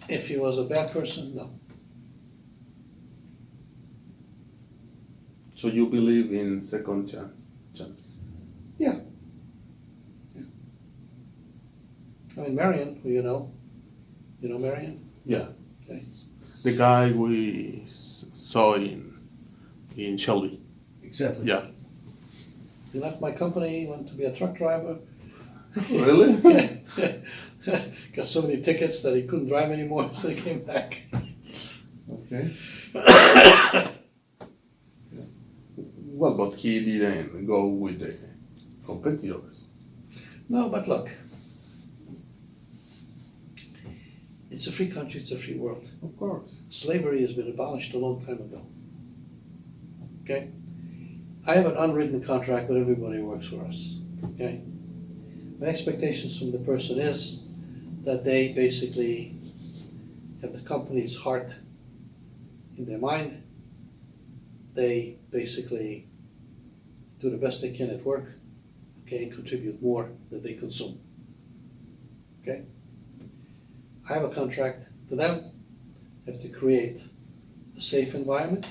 If he was a bad person, no. So you believe in second chances? Yeah. I mean, Marion, who you know Marion? Yeah. Okay. The guy we saw in Shelby. Exactly. Yeah. He left my company, went to be a truck driver. Really? Got so many tickets that he couldn't drive anymore, so he came back. Okay. Well, but he didn't go with the competitors. No, but look, it's a free country, it's a free world. Of course. Slavery has been abolished a long time ago. Okay? I have an unwritten contract with everybody who works for us. Okay? My expectations from the person is that they basically have the company's heart in their mind. They basically do the best they can at work, okay, and contribute more than they consume. Okay? I have a contract to them. I have to create a safe environment,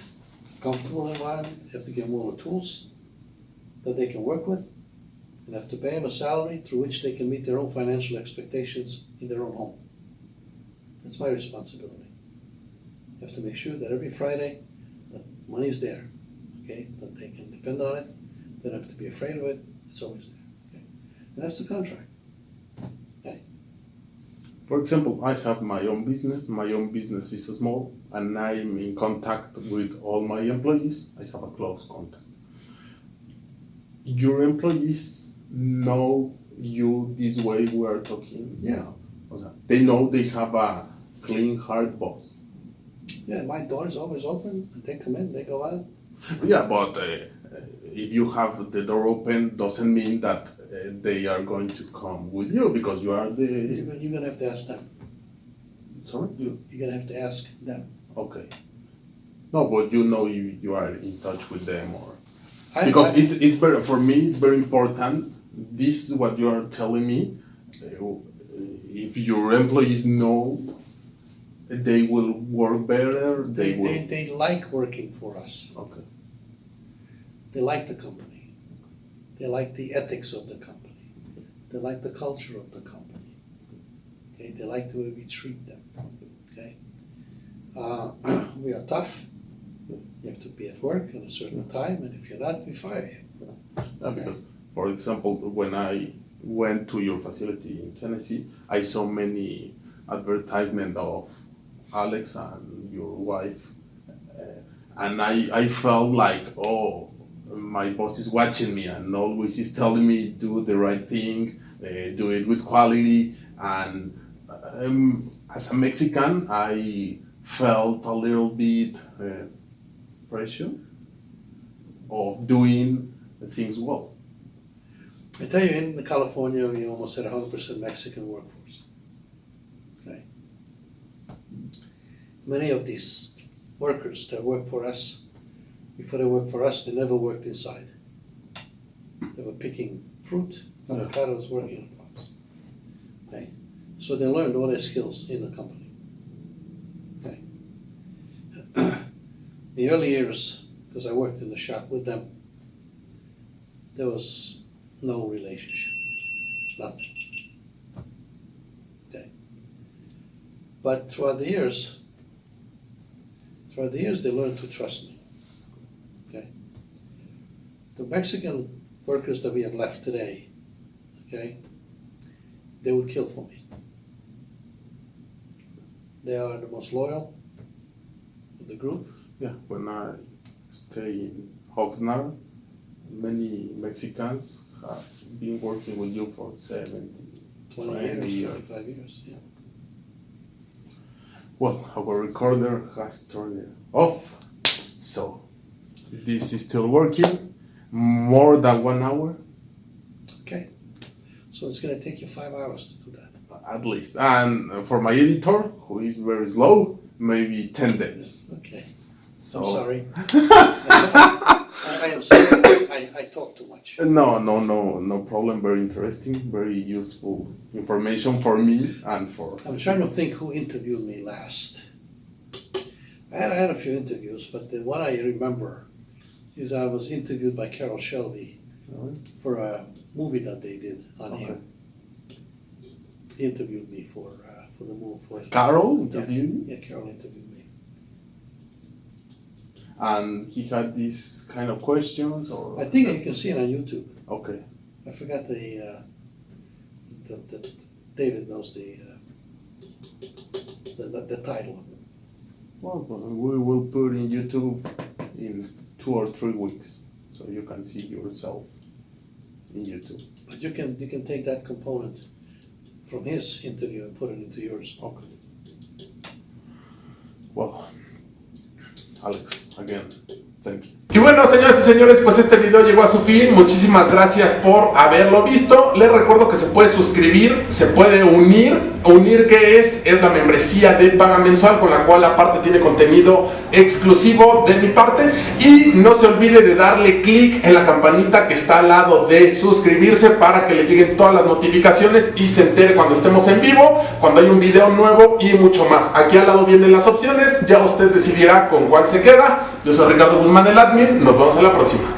a comfortable environment. I have to give them all the tools that they can work with, and I have to pay them a salary through which they can meet their own financial expectations in their own home. That's my responsibility. I have to make sure that every Friday that money is there, okay, that they can depend on it. They don't have to be afraid of it. It's always there. Okay? And that's the contract. Okay? For example, I have my own business. My own business is small, and I'm in contact with all my employees. I have a close contact. Your employees know you this way we are talking. Yeah. They know they have a clean heart boss. Yeah, my door is always open. They come in, they go out. Yeah, but if you have the door open, doesn't mean that they are going to come with you because you are the. You're gonna have to ask them. Sorry? You're gonna have to ask them. Okay. No, but you know you are in touch with them or. Because it's very, for me, it's very important. This is what you are telling me. If your employees know, they will work better. They like working for us. Okay. They like the company. They like the ethics of the company. They like the culture of the company. Okay. They like the way we treat them. Okay. We are tough. You have to be at work at a certain time, and if you're not, we fire you. Yeah, because, for example, when I went to your facility in Tennessee, I saw many advertisements of Alex and your wife, and I felt like, oh, my boss is watching me and always is telling me do the right thing, do it with quality, and as a Mexican, I felt a little bit pressure of doing things well. I tell you, in California, we almost had 100% Mexican workforce. Okay. Many of these workers that work for us, before they worked for us, they never worked inside. They were picking fruit, avocados, working on farms. Okay. So they learned all their skills in the company. Okay. The early years, because I worked in the shop with them, there was no relationship, nothing. Okay. But throughout the years, they learned to trust me. Okay. The Mexican workers that we have left today, okay, they would kill for me. They are the most loyal of the group. Yeah, when I stay in Oxnard, many Mexicans have been working with you for 20 years, 25 years, yeah. Well, our recorder has turned it off, so this is still working. more than 1 hour, Okay. So it's going to take you 5 hours to do that. at least. And for my editor, who is very slow, maybe 10 days. Okay. So I'm sorry. I am sorry. I talk too much. No problem. Very interesting, very useful information for me and for. I'm trying to think who interviewed me last. I had a few interviews, but the one I remember is I was interviewed by Carol Shelby for a movie that they did on him. He interviewed me for the movie. Carol interviewed you? Yeah, Carol interviewed me. And he had these kind of questions, or I think you can see it on YouTube. okay. I forgot the David knows the title. Well, we will put in YouTube in 2 or 3 weeks, so you can see yourself in YouTube. But you can take that component from his interview and put it into yours. Okay. Well, Alex, again, thank you. Y bueno, señoras y señores, pues este video llegó a su fin. Muchísimas gracias por haberlo visto. Les recuerdo que se puede suscribir, se puede unir. ¿Unir qué es? Es la membresía de paga mensual, con la cual aparte tiene contenido exclusivo de mi parte. Y no se olvide de darle clic en la campanita que está al lado de suscribirse para que le lleguen todas las notificaciones y se entere cuando estemos en vivo, cuando hay un video nuevo y mucho más. Aquí al lado vienen las opciones, ya usted decidirá con cuál se queda. Yo soy Ricardo Guzmán, el admin. Nos vemos en la próxima.